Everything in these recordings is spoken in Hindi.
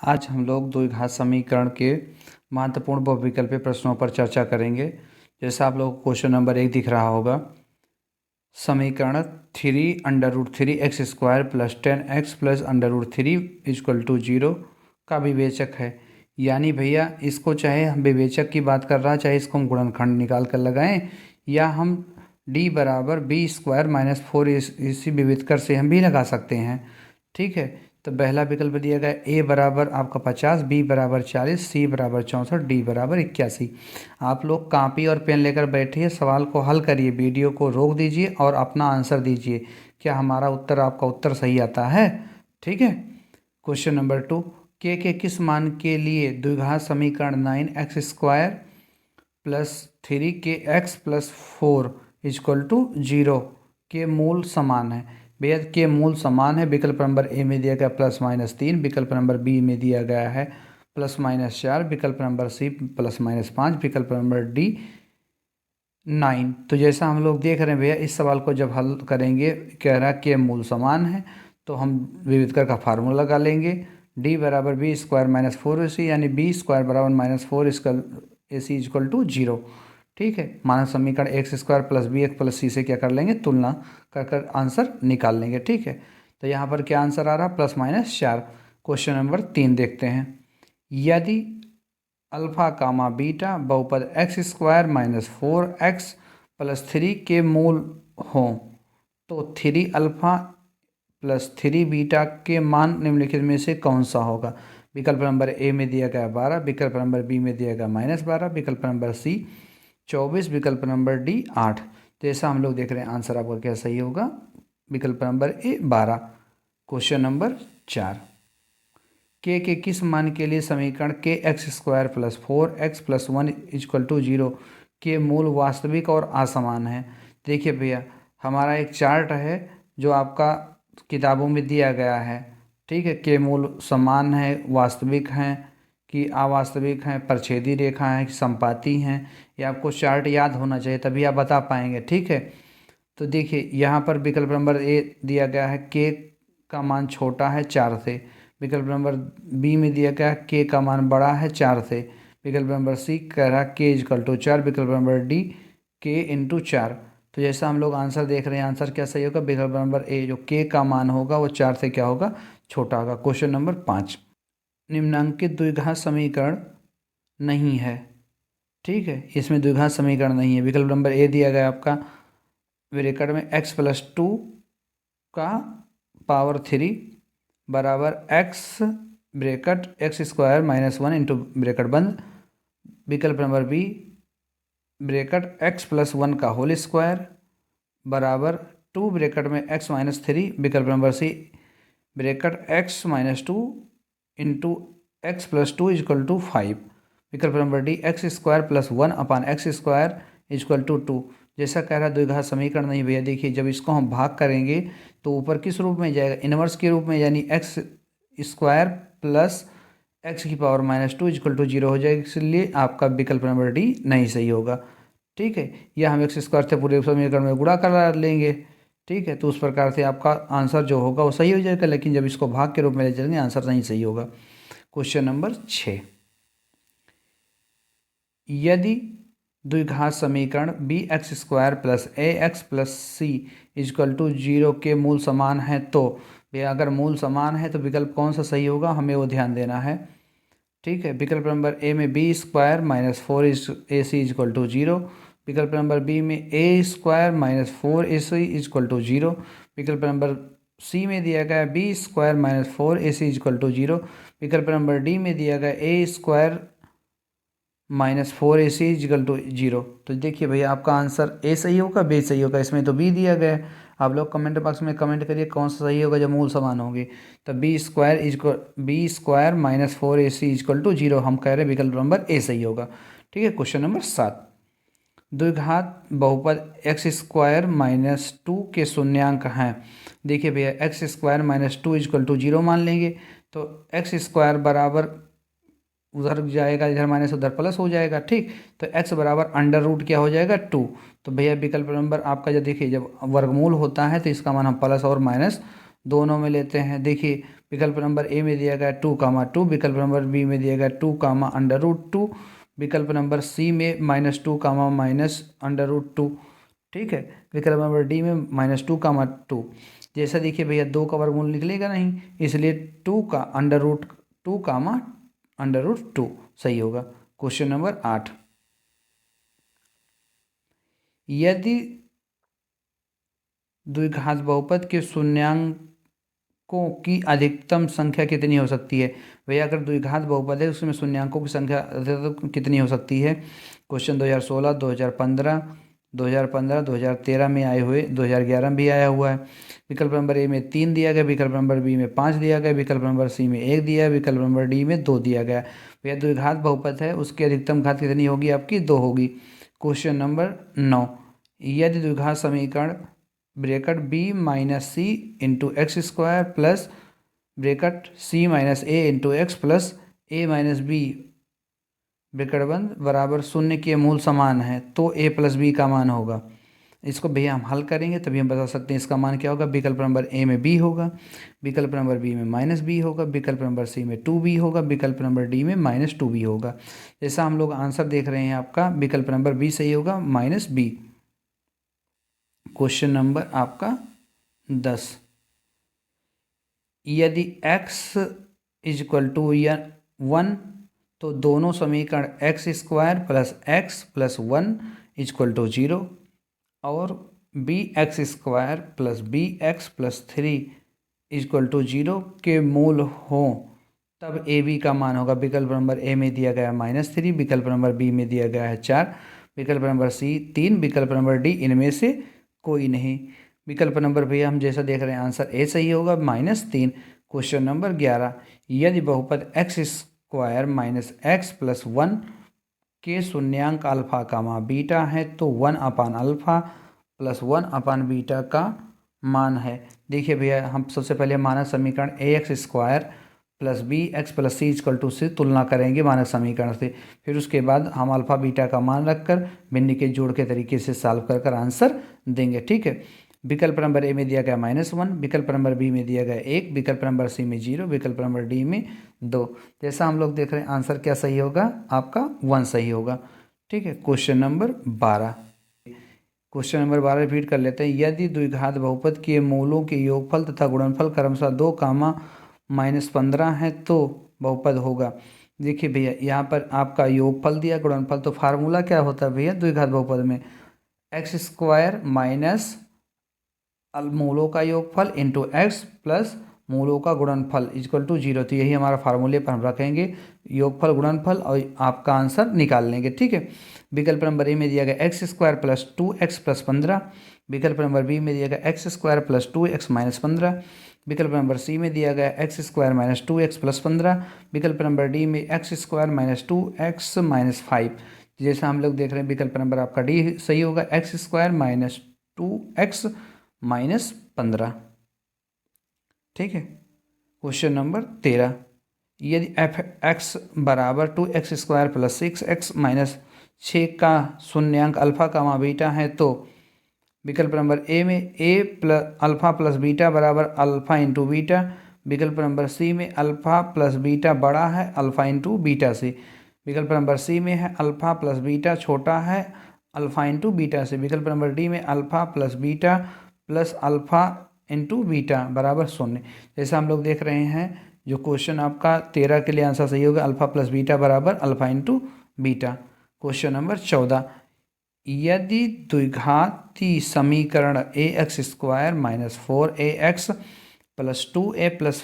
आज हम लोग द्विघात समीकरण के महत्वपूर्ण बहुविकल्पीय प्रश्नों पर चर्चा करेंगे। जैसा आप लोग को क्वेश्चन नंबर 1 दिख रहा होगा, समीकरण 3√3x² + 10x + √3 = 0 का विवेचक है। यानी भैया इसको चाहे हम विवेचक की बात कर रहा है, चाहे इसको हम गुणनखंड निकाल कर लगाएं, या हम d बराबर b² - 4 इसी विविधकर से हम भी लगा सकते हैं। ठीक है, तो पहला विकल्प दिया गया a बराबर आपका 50, b बराबर 40, c बराबर 64, d बराबर 81। आप लोग कॉपी और पेन लेकर बैठिए, सवाल को हल करिए, वीडियो को रोक दीजिए और अपना आंसर दीजिए। क्या हमारा उत्तर आपका उत्तर सही आता है? ठीक है। क्वेश्चन नंबर 2, के किस मान के लिए द्विघात समीकरण 9x² + 3kx + 4 = 0 के मूल समान है। भैया के मूल समान है। विकल्प नंबर ए में दिया गया +-3, विकल्प नंबर बी में दिया गया है +-4, विकल्प नंबर सी +-5, विकल्प नंबर डी 9। तो जैसा हम लोग देख रहे हैं भैया, इस सवाल को जब हल करेंगे, कह रहा है के मूल समान है, तो हम विविधकर का फार्मूला लगा लेंगे। d बराबर b² - 4ac, यानी b² बराबर -4ac = 0। ठीक है, मानक समीकरण x² + bx + c से क्या कर लेंगे, तुलना कर आंसर निकाल लेंगे। ठीक है, तो यहाँ पर क्या आंसर आ रहा है, +-4। क्वेश्चन नंबर 3 देखते हैं। यदि अल्फा कामा बीटा बहुपद x² - 4x + 3 के मूल हों तो 3α + 3β के मान निम्नलिखित में से कौन सा होगा? विकल्प नंबर ए में दिया गया 12, विकल्प नंबर बी में दिया गया -12, विकल्प नंबर सी 24, विकल्प नंबर डी 8। तो ऐसा हम लोग देख रहे हैं, आंसर आपका क्या सही होगा? विकल्प नंबर ए 12। क्वेश्चन नंबर 4, के किस मान के लिए समीकरण kx² + 4x + 1 = 0 के मूल वास्तविक और असमान है? देखिए भैया, हमारा एक चार्ट है जो आपका किताबों में दिया गया है। ठीक है, के मूल समान है, वास्तविक हैं कि अवास्तविक हैं, परिच्छेदी रेखा हैं कि संपाती हैं, ये आपको चार्ट याद होना चाहिए, तभी आप बता पाएंगे। ठीक है, तो देखिए यहाँ पर विकल्प नंबर ए दिया गया है के का मान छोटा है 4 से, विकल्प नंबर बी में दिया गया के का मान बड़ा है 4 से, विकल्प नंबर सी कह रहा के = 4, विकल्प नंबर डी के × 4। तो जैसा हम लोग आंसर देख रहे हैं, आंसर क्या सही होगा? विकल्प नंबर ए, जो के का मान होगा वो 4 से क्या होगा, छोटा होगा। क्वेश्चन नंबर 5, निम्नांकित द्विघात समीकरण नहीं है। ठीक है, इसमें द्विघात समीकरण नहीं है। विकल्प नंबर ए दिया गया आपका ब्रैकेट में x + 2 का पावर 3 बराबर x bracket x² - 1 into bracket बंद, विकल्प नंबर बी ब्रैकेट x + 1 का होल स्क्वायर बराबर 2 ब्रैकेट में x - 3, विकल्प number C bracket x - 2 into x + 2 = 5, विकल्प नंबर डी x² + 1/x² = 2। जैसा कह रहा है द्विघात समीकरण नहीं भैया, देखिए जब इसको हम भाग करेंगे तो ऊपर किस रूप में जाएगा, इन्वर्स के रूप में, यानी x² + x⁻² -2 = 0 हो जाएगा। इसलिए आपका विकल्प नंबर डी नहीं सही होगा। ठीक है, या हम x² से पूरे समीकरण में गुणा कर लेंगे। ठीक है, तो उस प्रकार से आपका आंसर जो होगा वो सही हो जाएगा, लेकिन जब इसको भाग के रूप में ले चलेंगे आंसर नहीं सही होगा। क्वेश्चन नंबर 6, यदि द्विघात समीकरण bx² + ax + c = 0 के मूल समान है तो भैया, अगर मूल समान है तो विकल्प कौन सा सही होगा, हमें वो ध्यान देना है। ठीक है, विकल्प नंबर ए में b² - 4ac = 0, विकल्प नंबर बी में a² - 4ac = 0, विकल्प नंबर सी में दिया गया b² - 4ac = 0, विकल्प नंबर डी में दिया गया a² - 4ac = 0। तो देखिए भैया, आपका आंसर ए सही होगा, बी सही होगा, इसमें तो बी दिया गया है। आप लोग कमेंट बॉक्स में कमेंट करिए कौन सा सही होगा जब मूल समान होंगे। तो b² - 4ac = 0, हम कह रहे हैं विकल्प नंबर ए सही होगा। ठीक है, क्वेश्चन नंबर 7, द्विघात बहुपद x² - 2 के शून्यांक हैं। देखिए भैया, x² - 2 = 0 मान लेंगे, तो x² बराबर उधर जाएगा, इधर माइनस उधर प्लस हो जाएगा। ठीक, तो x बराबर √ क्या हो जाएगा, 2। तो भैया विकल्प नंबर आपका, जब देखिए जब वर्गमूल होता है तो इसका मान हम प्लस और माइनस दोनों में लेते हैं। देखिए विकल्प नंबर ए में दिया गया 2, विकल्प नंबर बी में दिया गया 2, √2, विकल्प नंबर सी में -2, -√2। ठीक है, विकल्प नंबर डी में -2, जैसा देखिए भैया 2 का वर्गमूल निकलेगा नहीं, इसलिए 2 का √2, √2 सही होगा। क्वेश्चन नंबर 8, यदि द्विघात बहुपद के शून्यांकों की अधिकतम संख्या कितनी हो सकती है? भैया अगर द्विघात बहुपद है उसमें शून्यांकों की संख्या अधिकतम कितनी हो सकती है? क्वेश्चन 2016, 2015, 2013 में आए हुए, 2011 में भी आया हुआ है। विकल्प नंबर ए में 3 दिया गया, विकल्प नंबर बी में 5 दिया गया, विकल्प नंबर सी में 1 दिया, विकल्प नंबर डी में 2 दिया गया। भैया द्विघात बहुपद है उसकी अधिकतम घात कितनी होगी? आपकी 2 होगी। क्वेश्चन नंबर 9, यदि द्विघात समीकरण bracket b minus c into x square plus bracket c minus a into x plus a minus b bracket बंद बराबर 0 के मूल समान है तो ए प्लस बी का मान होगा। इसको भैया हम हल करेंगे तभी हम बता सकते हैं इसका मान क्या होगा। विकल्प नंबर ए में बी होगा, विकल्प नंबर बी में -b होगा, विकल्प नंबर सी में 2b होगा, विकल्प नंबर डी में -2b होगा। जैसा हम लोग आंसर देख रहे हैं आपका विकल्प नंबर बी सही होगा, -b। क्वेश्चन नंबर आपका 10, यदि x = 1 तो दोनों समीकरण x² प्लस x प्लस 1 = 0 और bx² प्लस bx प्लस 3 = 0 के मूल हों तब ए बी का मान होगा। विकल्प नंबर ए में दिया गया है -3, विकल्प नंबर बी में दिया गया है 4, विकल्प नंबर सी 3, विकल्प नंबर डी इनमें से कोई नहीं। विकल्प नंबर भैया हम जैसा देख रहे हैं आंसर ए सही होगा, -3। क्वेश्चन नंबर 11, यदि बहुपद x² माइनस x प्लस 1 के शून्यांक अल्फा कामा बीटा है तो 1/अल्फा प्लस 1/बीटा का मान है। देखिए भैया हम सबसे पहले मानक समीकरण ax² plus bx plus c = से तुलना करेंगे मानक समीकरण से, फिर उसके बाद हम अल्फा बीटा का मान रखकर भिन्न के जोड़ के तरीके से सॉल्व कर आंसर देंगे। ठीक है, विकल्प नंबर ए में दिया गया -1, विकल्प नंबर बी में दिया गया 1, विकल्प नंबर सी में 0, विकल्प नंबर डी में 2। जैसा हम लोग देख रहे हैं आंसर क्या सही होगा? आपका 1 सही होगा। ठीक है, question number 12, question number 12 repeat कर लेते हैं। यदि द्विघात बहुपद के मूलों के योगफल तथा गुणनफल क्रमशः 2, -15 है तो बहुपद होगा। देखिए भैया यहाँ पर आपका योगफल दिया, गुणनफल, तो फार्मूला क्या होता है भैया द्विघात बहुपद में? x² माइनस मूलों का योगफल इंटू x प्लस मूलों का गुणनफल = 0। तो यही हमारा फार्मूले पर हम रखेंगे योगफल गुणनफल और आपका आंसर निकाल लेंगे। ठीक है, विकल्प नंबर ए में दिया गया x² प्लस 2x प्लस 15, विकल्प नंबर बी में दिया गया x² प्लस 2x माइनस 15, विकल्प नंबर सी में दिया गया x² माइनस 2x प्लस 15, विकल्प नंबर डी में x² माइनस 2x माइनस 5। जैसा हम लोग देख रहे हैं विकल्प नंबर आपका डी सही होगा, x² माइनस 2x माइनस 15। ठीक है, क्वेश्चन नंबर 13, यदि f(x) = 2x² plus 6x minus 6 का शून्यांक अल्फा कामा बीटा है तो विकल्प नंबर ए में a plus alpha plus beta बराबर अल्फा इंटू बीटा, विकल्प नंबर सी में अल्फा प्लस बीटा बड़ा है अल्फा इंटू बीटा से, विकल्प नंबर सी में है अल्फा प्लस बीटा छोटा है अल्फा इंटू बीटा से, विकल्प नंबर डी में alpha plus beta plus alpha into beta बराबर 0। जैसा हम लोग देख रहे हैं जो क्वेश्चन आपका 13 के लिए आंसर सही होगा, अल्फा प्लस बीटा बराबर alpha into beta. Question number 14, यदि द्विघाती समीकरण ax² minus 4ax plus 2a plus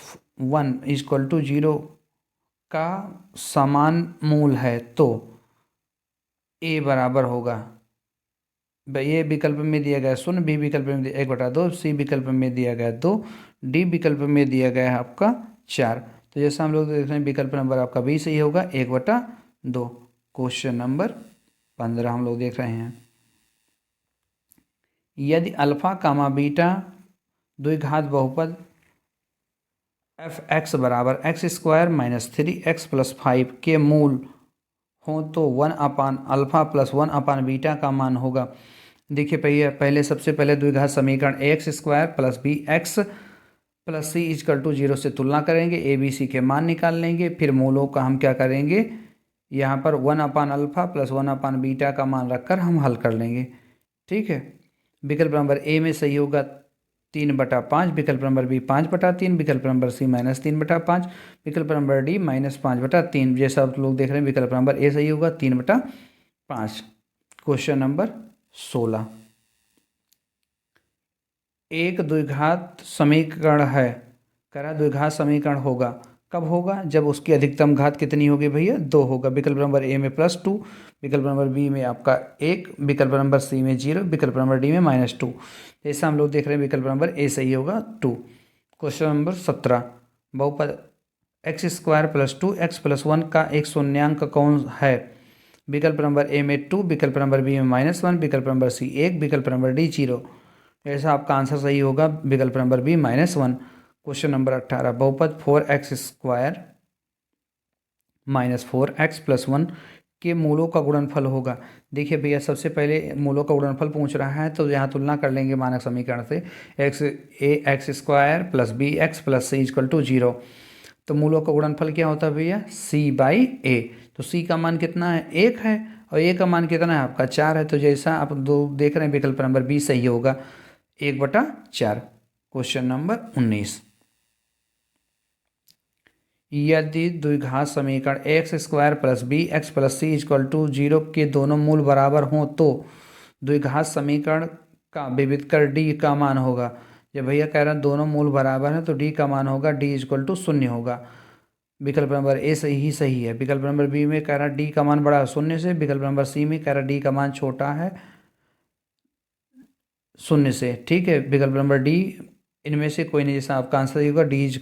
1 = 0 का समान मूल है तो a बराबर होगा, ये विकल्प में दिया गया 0, बी विकल्प में 1/2, सी विकल्प में दिया गया 2, डी विकल्प में दिया गया है आपका 4। तो जैसा हम लोग देख रहे हैं विकल्प नंबर आपका बी सही होगा, 1/2। क्वेश्चन नंबर 15 हम लोग देख रहे हैं, यदि अल्फा कामा बीटा द्विघात बहुपद f(x) = x² minus 3x plus 5 के मूल हो तो 1/अल्फा प्लस 1/बीटा का मान होगा। देखिए भैया पहले सबसे पहले द्विघात समीकरण ax² plus bx plus C equal to 0 से तुलना करेंगे, ए बी सी के मान निकाल लेंगे, फिर मूलों का हम क्या करेंगे, यहाँ पर 1/अल्फ़ा प्लस 1/बीटा का मान रखकर हम हल कर लेंगे। ठीक है, विकल्प नंबर ए में सही होगा 3/5, विकल्प नंबर बी 5/3, विकल्प नंबर सी -3/5, विकल्प नंबर डी -5/3। जैसा आप लोग देख रहे हैं विकल्प नंबर ए सही होगा 3/5। क्वेश्चन नंबर 16, एक द्विघात समीकरण है, कह रहा द्विघात समीकरण होगा, कब होगा, जब उसकी अधिकतम घात कितनी होगी भैया, 2 होगा। विकल्प नंबर ए में +2, विकल्प नंबर बी में आपका 1, विकल्प नंबर सी में 0, विकल्प नंबर डी में -2। जैसा हम लोग देख रहे हैं विकल्प नंबर ए सही होगा 2। क्वेश्चन नंबर 17, बहुपद x² + 2x + 1 का एक शून्यांक कौन है। विकल्प नंबर ए में 2, विकल्प नंबर बी में -1, विकल्प नंबर सी 1, विकल्प नंबर डी 0। ऐसा आपका आंसर सही होगा विकल्प नंबर बी -1। क्वेश्चन नंबर 18, बहुपद 4x² - 4x + 1 के मूलों का गुणनफल होगा। देखिए भैया सबसे पहले मूलों का गुणनफल पूछ रहा है, तो यहाँ तुलना कर लेंगे मानक समीकरण से, x² + bx + c = 0। तो मूलों का गुणनफल क्या होता है भैया, c/a। तो c का मान कितना है, 1 है, और a का मान कितना है आपका 4 है। तो जैसा आप दो देख रहे हैं विकल्प नंबर बी सही होगा 1/4। क्वेश्चन नंबर 19, यदि द्विघात समीकरण x² + bx + c = 0 के दोनों मूल बराबर हों तो द्विघात समीकरण का विविधकर d का मान होगा। जब भैया कह रहे हैं दोनों मूल बराबर हैं तो d का मान होगा d = 0 होगा। विकल्प नंबर ए सही है। विकल्प नंबर बी में कह रहा d का मान बड़ा है 0 से, विकल्प नंबर सी में कह रहा d का मान छोटा है 0 से। ठीक है, विकल्प नंबर डी इनमें से कोई नहीं, जैसा आपका आंसर होगा d =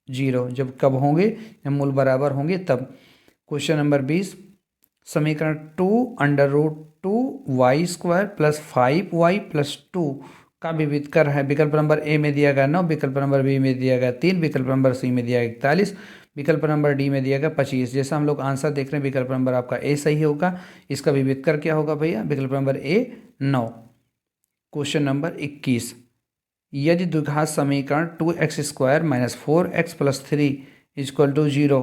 0। जब कब होंगे, जब मूल बराबर होंगे तब। क्वेश्चन नंबर 20, समीकरण 2√2y² + 5y + 2 का विविधकर है। विकल्प नंबर ए में दिया गया 9, विकल्प नंबर बी में दिया गया 3, विकल्प नंबर सी में दिया गया 41, विकल्प नंबर डी में दिया गया 25। जैसा हम लोग आंसर देख रहे हैं विकल्प नंबर आपका ए सही होगा। इसका विविधकर क्या होगा भैया, विकल्प नंबर ए 9। क्वेश्चन नंबर 21, यदि द्विघात समीकरण 2x² - 4x + 3 = 0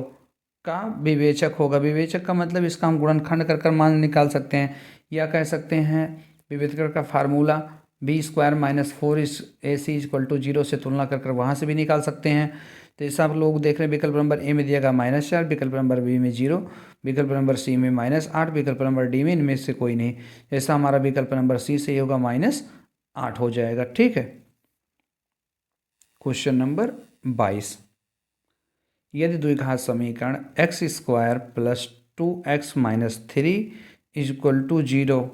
का विवेचक होगा। विवेचक का मतलब इसका हम गुणनखंड कर कर मान निकाल सकते हैं, या कह सकते हैं विवेचक का फार्मूला b² - 4ac = 0 से तुलना कर कर वहाँ से भी निकाल सकते हैं। तो जैसा आप लोग देख रहे हैं विकल्प नंबर ए में दिया गया -4, विकल्प नंबर बी में 0, विकल्प नंबर सी में -8, विकल्प नंबर डी में इनमें से कोई नहीं। जैसा हमारा विकल्प नंबर सी से होगा -8 हो जाएगा। ठीक है, क्वेश्चन नंबर 22, यदि द्विघात समीकरण x² + 2x - 3 = 0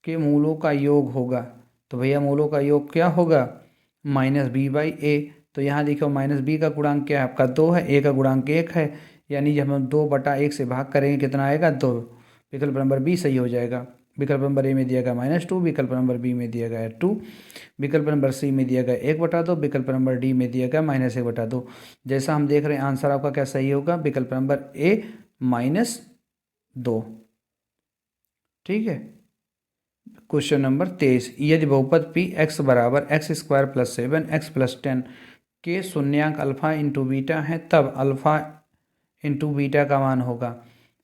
के मूलों का योग होगा। तो भैया मूलों का योग क्या होगा, -b/a। तो यहाँ देखो -b का गुणांक क्या है आपका 2 है, a का गुणांक 1 है, यानी जब हम 2/1 से भाग करेंगे कितना आएगा 2। विकल्प नंबर बी सही हो जाएगा। विकल्प नंबर ए में दिया गया -2, विकल्प नंबर बी में दिया गया 2, विकल्प नंबर सी में दिया गया 1/2, विकल्प नंबर डी में दिया गया -1/2। जैसा हम देख रहे हैं आंसर आपका क्या सही होगा, विकल्प नंबर ए -2। ठीक है, क्वेश्चन नंबर 23, यदि बहुपद p x = x² + 7x + 10 के शून्यांक अल्फा इंटू बीटा है, तब अल्फा इंटू बीटा का मान होगा।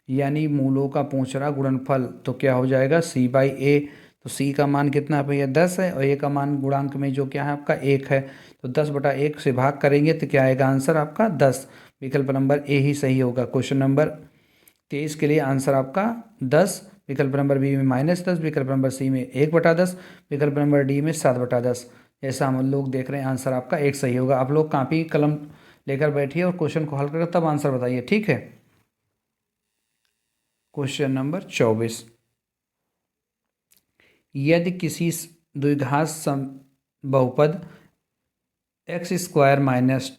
यानी मूलों का पूछ रहा गुणनफल, तो क्या हो जाएगा c/a। तो c का मान कितना है भैया 10 है, और a का मान गुणांक में जो क्या है आपका 1 है, तो 10/1 से भाग करेंगे तो क्या आएगा आंसर आपका 10। विकल्प नंबर ए ही सही होगा। क्वेश्चन नंबर 23 के लिए आंसर आपका 10, विकल्प नंबर बी में -10, विकल्प नंबर सी में 1/10, विकल्प नंबर डी में 7/10। ऐसा हम लोग देख रहे हैं आंसर आपका एक सही होगा। आप लोग कापी कलम लेकर बैठिए और क्वेश्चन को हल करके तब आंसर बताइए। ठीक है, क्वेश्चन नंबर 24, यदि किसी द्विघात बहुपद x² -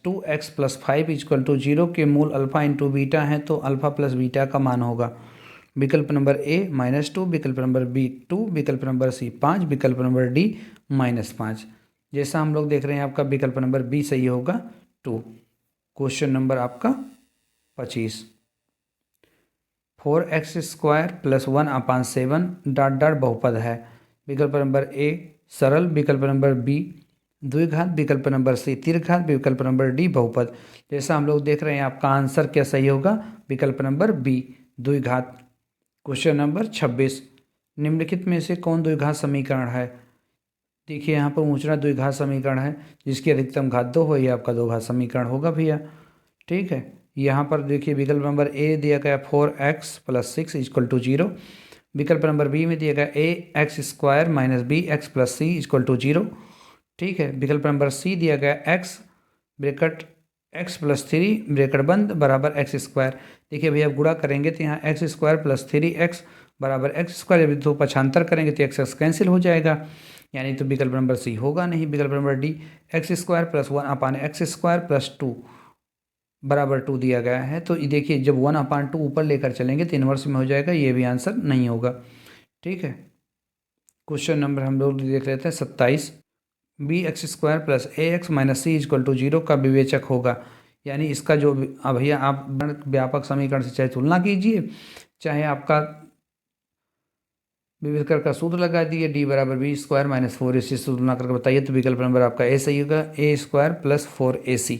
2x + 5 = 0 के मूल अल्फा इंटू बीटा हैं, तो अल्फा प्लस बीटा का मान होगा। विकल्प नंबर ए -2, विकल्प नंबर बी 2, विकल्प नंबर सी 5, विकल्प नंबर डी -5। जैसा हम लोग देख रहे हैं आपका विकल्प नंबर बी सही होगा 2। क्वेश्चन नंबर आपका 25, 4x² + 1/7 ... बहुपद है। विकल्प नंबर ए सरल, विकल्प नंबर बी द्विघात, विकल्प नंबर सी त्रिघात, विकल्प नंबर डी बहुपद। जैसा हम लोग देख रहे हैं आपका आंसर क्या सही होगा, विकल्प नंबर बी द्विघात। क्वेश्चन नंबर 26, निम्नलिखित में से कौन द्विघात समीकरण है। देखिए यहाँ पर ऊंचना द्विघात समीकरण है जिसकी अधिकतम घात 2 हो, ये आपका दो घात समीकरण होगा भैया। ठीक है, यहाँ पर देखिए विकल्प नंबर ए दिया गया 4x + 6 = 0। विकल्प नंबर बी में दिया गया ax² - bx + c = 0। ठीक है, विकल्प नंबर सी दिया गया x ब्रैकेट x + 3 ब्रैकेट बंद बराबर x²। देखिए भैया गुणा करेंगे तो यहाँ x² + 3x बराबर x², जब दो पक्षांतर करेंगे तो x कैंसिल हो जाएगा, यानी तो विकल्प नंबर सी होगा नहीं। विकल्प नंबर डी x² + 1/x² + 2 बराबर 2 दिया गया है, तो ये देखिए जब 1/2 ऊपर लेकर चलेंगे तो इन्वर्स में हो जाएगा, ये भी आंसर नहीं होगा। ठीक है, क्वेश्चन नंबर हम लोग देख लेते हैं 27, bx² + ax - c = 0 का विवेचक होगा। यानी इसका जो भैया आप व्यापक समीकरण से चाहे तुलना कीजिए, चाहे आपका विवेचक का सूत्र लगा दिए, d = b² - 4ac से तुलना करके बताइए, तो विकल्प नंबर आपका ए सही होगा, a² + 4ac।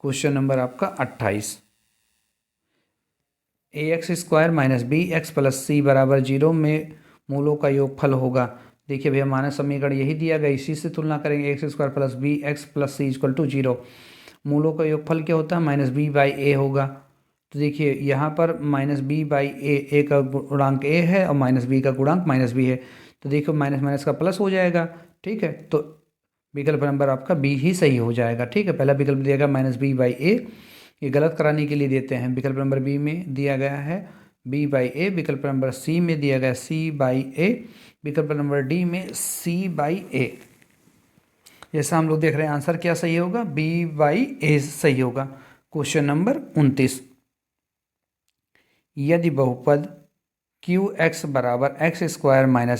क्वेश्चन नंबर आपका 28, ax² - bx + c = 0 में मूलों का योगफल होगा। देखिए भैया मानक समीकरण यही दिया गया, इसी से तुलना करेंगे, ax² + bx + c = 0। मूलों का योगफल क्या होता है, -b/a होगा। तो देखिए यहाँ पर -b/a, a का गुणांक a है और -b का गुणांक -b है, तो देखो माइनस माइनस का प्लस हो जाएगा। ठीक है, तो विकल्प नंबर आपका बी ही सही हो जाएगा। ठीक है, पहला विकल्प दिया गया -b/a, ये गलत कराने के लिए देते हैं। विकल्प नंबर बी में दिया गया है b/a, विकल्प नंबर सी में दिया गया c/a, विकल्प नंबर डी में c/a। जैसा हम लोग देख रहे हैं आंसर क्या सही होगा, b/a सही होगा। क्वेश्चन नंबर 29, यदि बहुपद qx = x²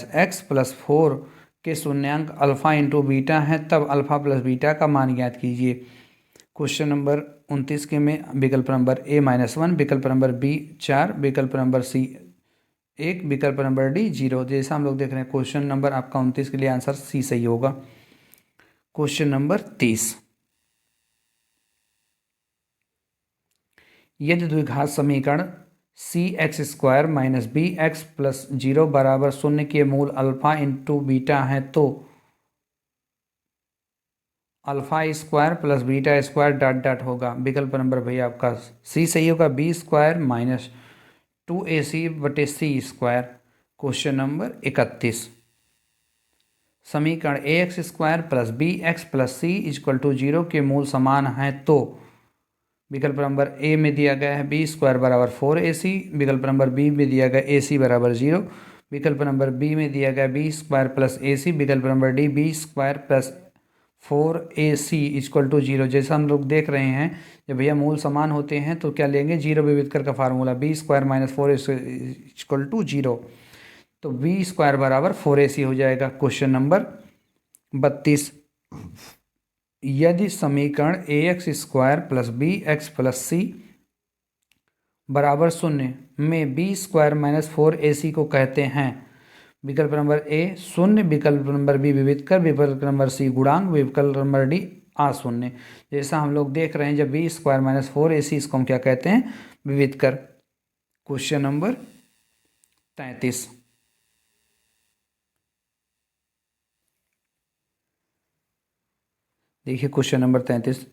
- x + 4 के शून्यांक अल्फा × बीटा हैं, तब अल्फा + बीटा का मान ज्ञात कीजिए। क्वेश्चन नंबर 29 के में विकल्प नंबर a -1, विकल्प नंबर बी 4, विकल्प नंबर सी 1, विकल्प नंबर डी 0। जैसा हम लोग देख रहे हैं क्वेश्चन नंबर आपका 29 के लिए आंसर सी सही होगा। क्वेश्चन नंबर 30, यदि द्विघात समीकरण cx² - bx + 0 = 0 के मूल अल्फा × बीटा हैं, तो α² + β² ... होगा। विकल्प नंबर भैया आपका सी सही होगा, b² - 2ac/c²। क्वेश्चन नंबर 31, समीकरण ax² + bx + c = 0 के मूल समान हैं, तो विकल्प नंबर ए में दिया गया है b² = 4ac, विकल्प नंबर बी में दिया गया ac = 0, विकल्प नंबर बी में दिया गया b² + ac, विकल्प नंबर डी b² + 4ac = 0। जैसा हम लोग देख रहे हैं जब भैया मूल समान होते हैं तो क्या लेंगे, जीरो विविधकर का फार्मूला, b² - 4ac = 0, तो b² = 4ac हो जाएगा। क्वेश्चन नंबर 32, यदि समीकरण ax² + bx + c = 0 में b² - 4ac को कहते हैं। विकल्प नंबर ए 0, विकल्प नंबर बी विविधकर, विकल्प नंबर सी गुणांक, विकल्प नंबर डी अशून्य। जैसा हम लोग देख रहे हैं जब b² - 4ac इसको हम क्या कहते हैं, विविधकर। क्वेश्चन नंबर 33, देखिए क्वेश्चन नंबर 33,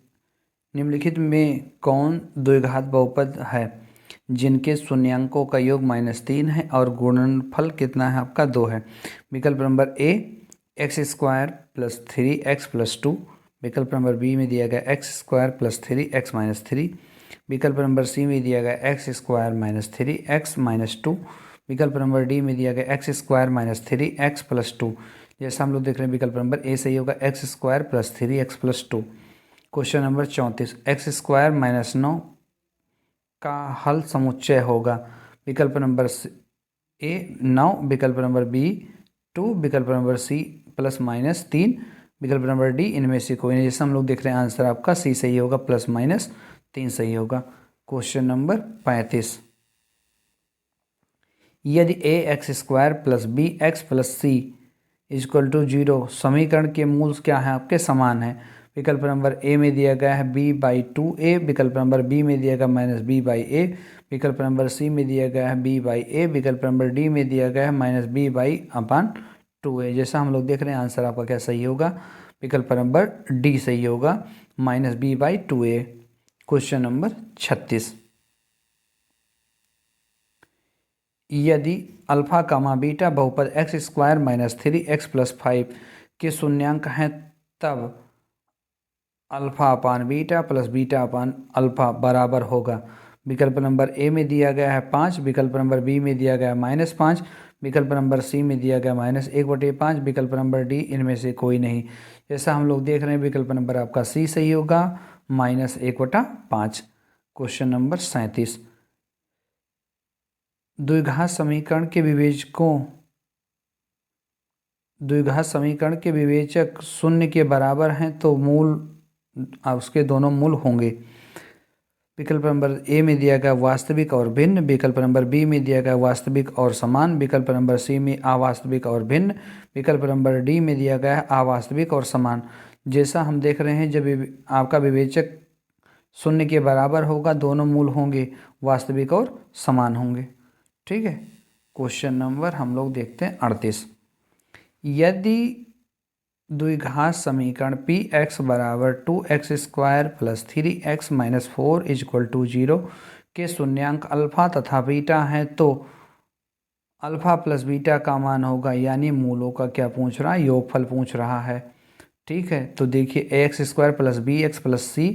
निम्नलिखित में कौन द्विघात बहुपद है जिनके शून्यांकों का योग -3 है और गुणनफल कितना है आपका 2 है। विकल्प नंबर ए x² + 3x + 2, विकल्प नंबर बी में दिया गया x² + 3x - 3, विकल्प नंबर सी में दिया गया x² - 3x - 2, विकल्प नंबर डी में दिया गया x² - 3x + 2। जैसा हम लोग देख रहे हैं विकल्प नंबर ए सही होगा, x² + 3x + 2। Question number 34, x² - 9 का हल समुच्चय होगा। विकल्प नंबर ए 9, विकल्प नंबर बी 2, विकल्प नंबर सी +-3, विकल्प नंबर डी इनमें से कोई नहीं। जैसे हम लोग देख रहे हैं आंसर आपका सी सही होगा, +-3 सही होगा। क्वेश्चन नंबर 35, यदि ax² + bx + c equal to 0। समीकरण के मूल क्या हैं आपके, समान हैं। विकल्प नंबर ए में दिया गया है b/2a, विकल्प नंबर बी में दिया गया -b/a, विकल्प नंबर सी में दिया गया है b/a, विकल्प नंबर डी में दिया गया है -b/2a। जैसा हम लोग देख रहे हैं आंसर आपका क्या सही होगा, विकल्प नंबर डी सही होगा, -b/2a। क्वेश्चन नंबर 36, यदि अल्फा कामा बीटा बहुपद x² - 3x + 5 के शून्यांक हैं तब अल्फा अपान बीटा प्लस बीटा अपान अल्फा बराबर होगा। विकल्प नंबर ए में दिया गया है 5, विकल्प नंबर बी में दिया गया है -5, विकल्प नंबर सी में दिया गया -1/5, विकल्प नंबर डी इनमें से कोई नहीं। जैसा हम लोग देख रहे हैं विकल्प नंबर आपका सी सही होगा, -1/5। क्वेश्चन नंबर 37, द्विघात समीकरण के विवेचक शून्य के बराबर हैं तो मूल उसके दोनों मूल होंगे। विकल्प नंबर ए में दिया गया वास्तविक और भिन्न, विकल्प नंबर बी में दिया गया वास्तविक और समान, विकल्प नंबर सी में अवास्तविक और भिन्न, विकल्प नंबर डी में दिया गया है अवास्तविक और समान। जैसा हम देख रहे हैं जब आपका विवेचक शून्य के बराबर होगा दोनों मूल होंगे, वास्तविक और समान होंगे। ठीक है। क्वेश्चन नंबर हम लोग देखते हैं 38, यदि द्विघात समीकरण px = 2x² + 3x - 4 = 0 के शून्यांक अल्फा तथा बीटा हैं तो अल्फा प्लस बीटा का मान होगा, यानी मूलों का क्या पूछ रहा है, योगफल पूछ रहा है। ठीक है, तो देखिए ax² + bx + c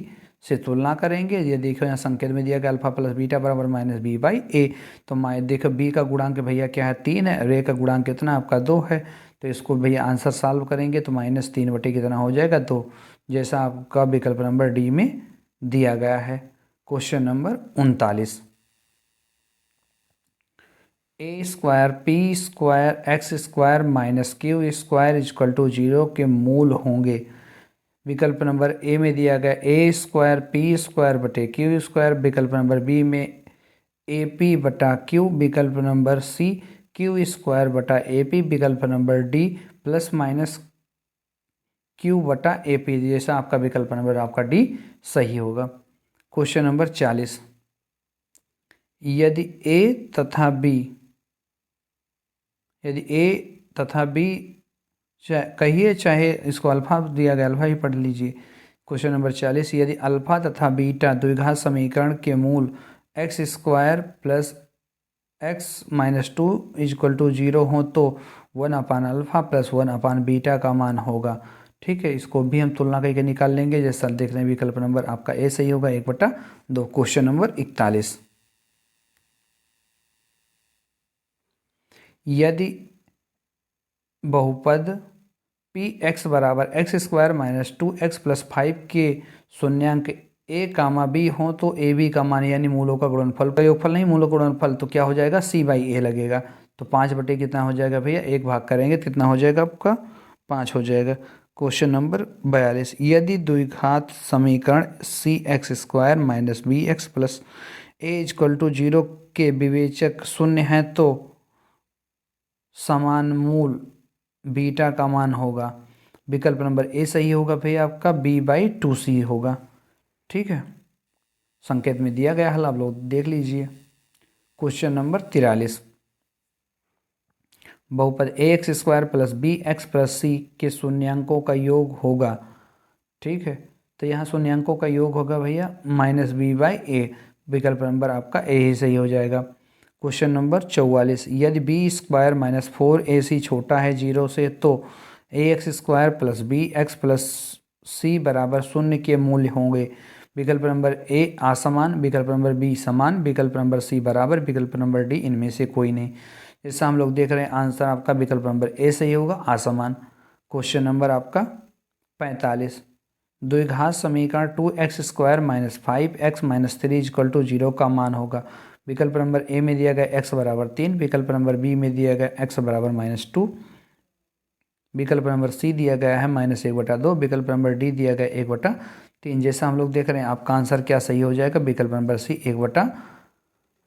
से तुलना करेंगे। ये देखो यहाँ संकेत में दिया गया अल्फा प्लस बीटा बराबर -b/a, तो देखो b का गुणांक भैया क्या है 3 है और a का गुणांक कितना आपका 2 है, तो इसको भैया आंसर सॉल्व करेंगे तो -3 कितना हो जाएगा 2, जैसा आपका विकल्प नंबर डी में दिया गया है। Question number 39, a² p² x² - q² = 0 के मूल होंगे। विकल्प नंबर ए में दिया गया a² p² / q², विकल्प नंबर बी में AP/q, विकल्प नंबर सी q² AP, विकल्प नंबर डी ±q/AP, जैसा आपका विकल्प नंबर आपका डी सही होगा। क्वेश्चन नंबर 40, यदि a तथा b कहिए चाहे इसको अल्फा दिया गया अल्फा ही पढ़ लीजिए। क्वेश्चन नंबर 40, यदि अल्फा तथा बीटा द्विघात समीकरण के मूल x² + x - 2 = 0 हो तो 1/अल्फा + 1/बीटा का मान होगा। ठीक है, इसको भी हम तुलना करके निकाल लेंगे। जैसा देख रहे हैं विकल्प नंबर आपका ए सही होगा 1/2। क्वेश्चन नंबर 41, यदि बहुपद px = x² - 2x + 5 के शून्यांक a, b हो तो ab का मान यानी मूलों का गुणनफल का योगफल नहीं, मूलों का गुणनफल तो क्या हो जाएगा c/a लगेगा। तो 5 कितना हो जाएगा भैया, 1 भाग करेंगे कितना हो जाएगा आपका 5 हो जाएगा। क्वेश्चन नंबर 42, यदि द्विघात समीकरण cx² - bx + a = 0 के विवेचक शून्य हैं तो समान मूल बीटा का मान होगा। विकल्प नंबर ए सही होगा भैया आपका b/2c होगा। ठीक है, संकेत में दिया गया हल आप लोग देख लीजिए। क्वेश्चन नंबर 43, बहुपद ax² + bx + c के शून्यांकों का योग होगा। ठीक है, तो यहाँ शून्यांकों का योग होगा भैया -b/a, विकल्प नंबर आपका ए ही सही हो जाएगा। क्वेश्चन नंबर 44, यदि b² - 4ac छोटा है 0 से तो ax² + bx + c = 0 के मूल्य होंगे। विकल्प नंबर ए असमान, विकल्प नंबर बी समान, विकल्प नंबर सी बराबर, विकल्प नंबर डी इनमें से कोई नहीं। जैसा हम लोग देख रहे हैं आंसर आपका विकल्प नंबर ए सही होगा असमान। क्वेश्चन नंबर आपका 45, द्विघात समीकरण 2x² - 5x - 3 = 0 का मान होगा। विकल्प नंबर ए में दिया गया x = 3, विकल्प नंबर बी में दिया गया x = -2, विकल्प नंबर सी दिया गया है -1/2, विकल्प नंबर डी दिया गया 1/3। जैसा हम लोग देख रहे हैं आपका आंसर क्या सही हो जाएगा, विकल्प नंबर सी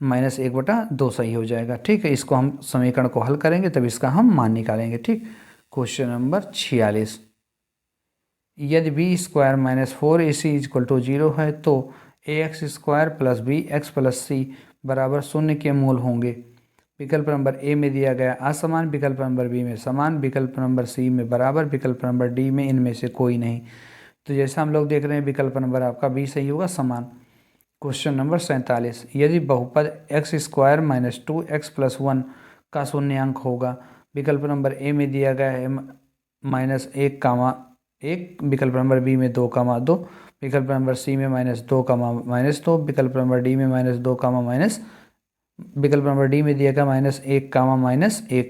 -1/2 सही हो जाएगा। ठीक है, इसको हम समीकरण को हल करेंगे तब इसका हम मान निकालेंगे। ठीक, क्वेश्चन नंबर 46, यदि B square minus 4ac equal to 0 है तो ax square plus B x plus c बराबर शून्य के मूल होंगे। विकल्प नंबर ए में दिया गया असमान, विकल्प नंबर बी में समान, विकल्प नंबर सी में बराबर, विकल्प नंबर डी में इनमें से कोई नहीं। तो जैसा हम लोग देख रहे हैं विकल्प नंबर आपका बी सही होगा, समान। क्वेश्चन नंबर 47, यदि बहुपद x square minus 2x plus 1 का शून्यांक होगा। विकल्प नंबर ए में दिया गया है -1, विकल्प नंबर बी में 2, विकल्प नंबर सी में -2, विकल्प नंबर डी में -2, विकल्प नंबर डी में दिया गया -1,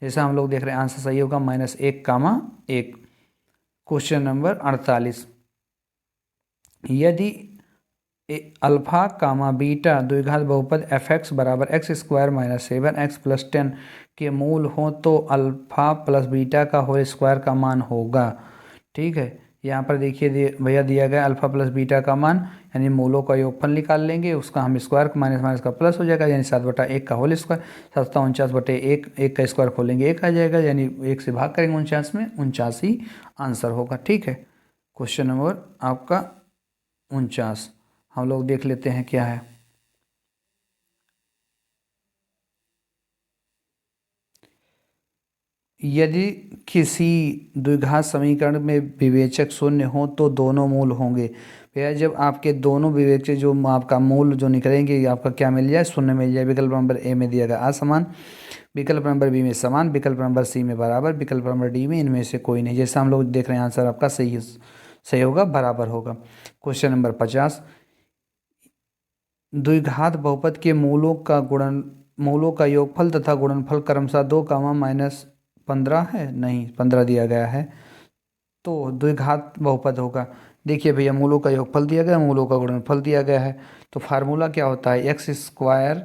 जैसा हम लोग देख रहे हैं आंसर सही होगा -1, क्वेश्चन नंबर 48, यदि अल्फा कामा बीटा द्विघात बहुपद एफ एक्स बराबर x square minus 7x plus 10 के मूल हो तो अल्फा प्लस बीटा का होल स्क्वायर का मान होगा। ठीक है, यहाँ पर देखिए भैया दिया गया अल्फा प्लस बीटा का मान, यानी मूलों का योगफल निकाल लेंगे, उसका हम स्क्वायर माइनस माइनस का प्लस हो जाएगा, यानी 7/1 का होल स्क्वायर, 7/49/1, 1 का स्क्वायर खोलेंगे 1 आ जाएगा, यानी 1 से भाग करेंगे 49 में, 49 ही आंसर होगा। ठीक है, क्वेश्चन नंबर आपका 49 हम लोग देख लेते हैं क्या है। यदि किसी द्विघात समीकरण में विवेचक शून्य हो तो दोनों मूल होंगे। भैया जब आपके दोनों विवेचक जो आपका मूल जो निकलेंगे आपका क्या मिल जाए, शून्य मिल जाए। विकल्प नंबर ए में दिया गया असमान, विकल्प नंबर बी में समान, विकल्प नंबर सी में बराबर, विकल्प नंबर डी में इनमें से कोई नहीं। जैसा हम लोग देख रहे हैं आंसर आपका सही होगा, बराबर होगा। क्वेश्चन नंबर 50, द्विघात बहुपद के मूलों का योगफल तथा गुणनफल क्रमशः 2, -15 है, नहीं 15 दिया गया है, तो द्विघात बहुपद होगा। देखिए भैया मूलों का योगफल दिया गया, मूलों का गुणनफल दिया गया है, तो फार्मूला क्या होता है, एक्स स्क्वायर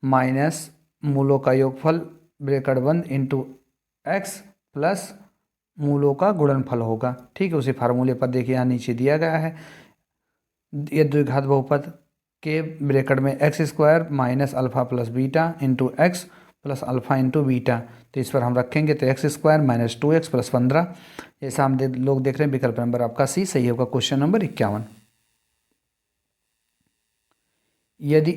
माइनस मूलों का योगफल ब्रैकेट बंद इंटू एक्स प्लस मूलों का गुणनफल होगा। ठीक है, उसी फार्मूले पर देखिए यहाँ नीचे दिया गया है, ये द्विघात बहुपद के ब्रैकेट में x square minus alpha plus beta into x plus alpha into beta, तो इस पर हम रखेंगे तो x square minus 2x plus 15, जैसा हम लोग देख रहे हैं विकल्प नंबर आपका सी सही होगा। क्वेश्चन नंबर 51, यदि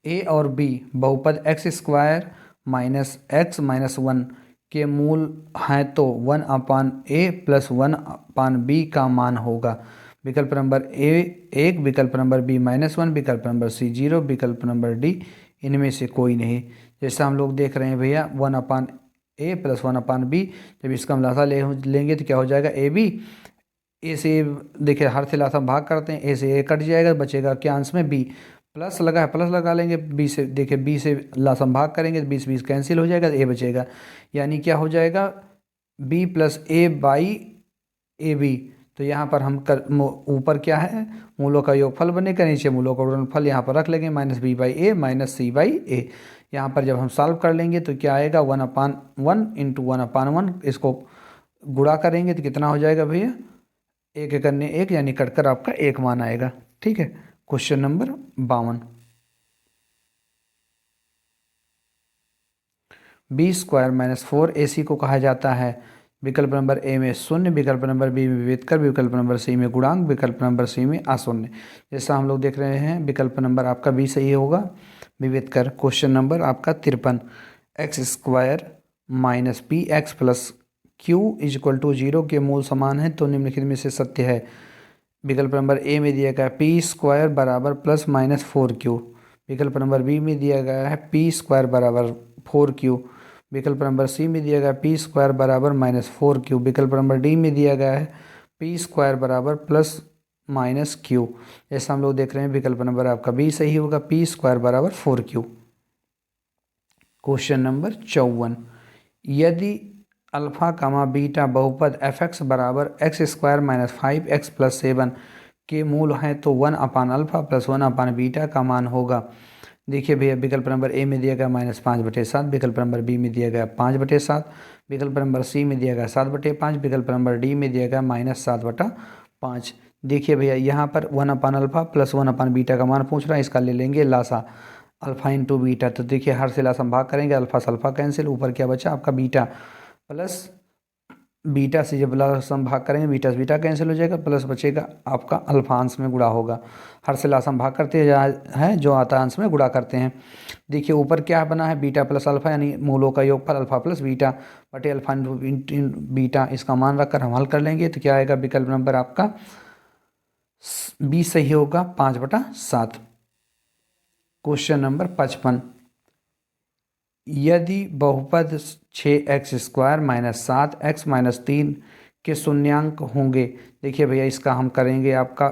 ए और बी बहुपद x square minus x minus 1 के मूल हैं तो 1/a प्लस 1/b का मान होगा। विकल्प नंबर ए 1, विकल्प नंबर बी -1, विकल्प नंबर सी 0, विकल्प नंबर डी इनमें से कोई नहीं। जैसा हम लोग देख रहे हैं भैया 1/a प्लस 1/b, जब इसका हम लासा लेंगे तो क्या हो जाएगा, ए बी, ए से देखिए हर से लासा भाग करते हैं, ए से ए कट जाएगा, बचेगा क्या अंश में बी, प्लस लगा है प्लस लगा लेंगे, बी से देखिए बी से लासा भाग करेंगे तो 20 कैंसिल हो जाएगा, ए बचेगा, यानी क्या हो जाएगा B plus A by A B. तो यहाँ पर हम ऊपर क्या है मूलों का योगफल बनेगा, नीचे मूलों का गुणनफल यहाँ पर रख लेंगे -b/a माइनस c/a। यहाँ पर जब हम सॉल्व कर लेंगे तो क्या आएगा 1/1 इंटू 1/1, इसको गुणा करेंगे तो कितना हो जाएगा भैया, एक एक करने एक, यानी कटकर आपका एक मान आएगा। ठीक है, question number 52, B square minus 4ac को कहा जाता है। विकल्प नंबर ए में शून्य, विकल्प नंबर बी में विवेतकर, विकल्प नंबर सी में गुणांक, विकल्प नंबर सी में अशून्य। जैसा हम लोग देख रहे हैं विकल्प नंबर आपका बी सही होगा, विवेतकर। क्वेश्चन नंबर आपका 53, X square minus P X plus Q equal to 0 के मूल समान है तो निम्नलिखित में से सत्य है। विकल्प नंबर ए में दिया गया पी स्क्वायर बराबर प्लस माइनस 4q, विकल्प नंबर बी में दिया गया है पी स्क्वायर बराबर 4q, विकल्प नंबर सी में दिया गया पी स्क्वायर बराबर -4q, विकल्प नंबर डी में दिया गया है पी स्क्वायर बराबर प्लस माइनस q। ऐसा हम लोग देख रहे हैं विकल्प नंबर आपका बी सही होगा, पी स्क्वायर बराबर 4q। क्वेश्चन नंबर 54, यदि अल्फा कामा बीटा बहुपद एफ एक्स बराबर x square minus 5x plus 7 के मूल हैं तो 1/अल्फा प्लस 1/बीटा का मान होगा। देखिए भैया विकल्प नंबर ए में दिया गया -5/7, विकल्प नंबर बी में दिया गया 5/7, विकल्प नंबर सी में दिया गया 7/5, विकल्प नंबर डी में दिया गया -7/5। देखिए भैया यहाँ पर 1/अल्फा प्लस 1/बीटा का मान पूछ रहा है, इसका ले लेंगे लासा अल्फा इंटू बीटा। तो देखिए हर से लासा हम भाग करेंगे, अल्फा से अल्फा कैंसिल, ऊपर क्या बचा आपका बीटा प्लस बीटा से जब लासम भाग करेंगे बीटा से बीटा कैंसिल हो जाएगा, प्लस बचेगा आपका अल्फा अंश में गुणा होगा। हर से लासम भाग करते हैं जो आता है अंश में गुणा करते हैं। देखिए ऊपर क्या बना है, बीटा प्लस अल्फा यानी मूलों का योगफल अल्फा प्लस बीटा बटे अल्फा इंटू बीटा। इसका मान रखकर हम हल कर लेंगे तो क्या आएगा, विकल्प नंबर आपका बी सही होगा, 5/7। क्वेश्चन नंबर 55, यदि बहुपद 6x² - 7x - 3 के शून्यांक होंगे। देखिए भैया इसका हम करेंगे आपका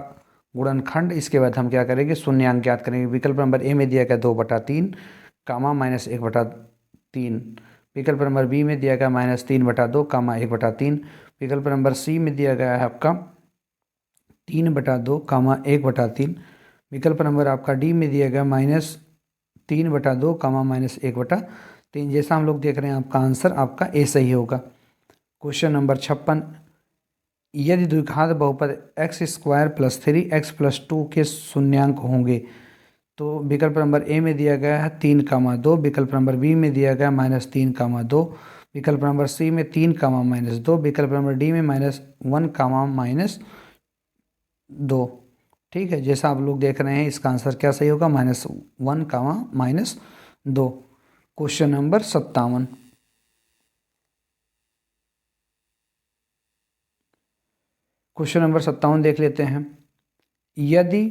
गुणनखंड, इसके बाद हम क्या करेंगे शून्यांक ज्ञात करेंगे। विकल्प नंबर ए में दिया गया 2/3 कामा -1/3। विकल्प नंबर बी में दिया गया -3/2 कामा 1/3। विकल्प नंबर सी में दिया गया है आपका 3/2 कामा 1/3। विकल्प नंबर आपका डी में दिया गया -3/2 कामा -1/3। जैसा हम लोग देख रहे हैं आपका आंसर आपका ए सही होगा। क्वेश्चन नंबर 56, यदि द्विघात बहुपद x² + 3x + 2 के शून्यांक होंगे। तो विकल्प नंबर ए में दिया गया है 3,2। विकल्प नंबर बी में दिया गया -3,2। विकल्प नंबर सी में 3,-2। विकल्प नंबर डी में -1,-2। ठीक है, जैसा आप लोग देख रहे हैं इसका आंसर क्या सही होगा, -1,-2। क्वेश्चन नंबर 57, क्वेश्चन नंबर 57 देख लेते हैं। यदि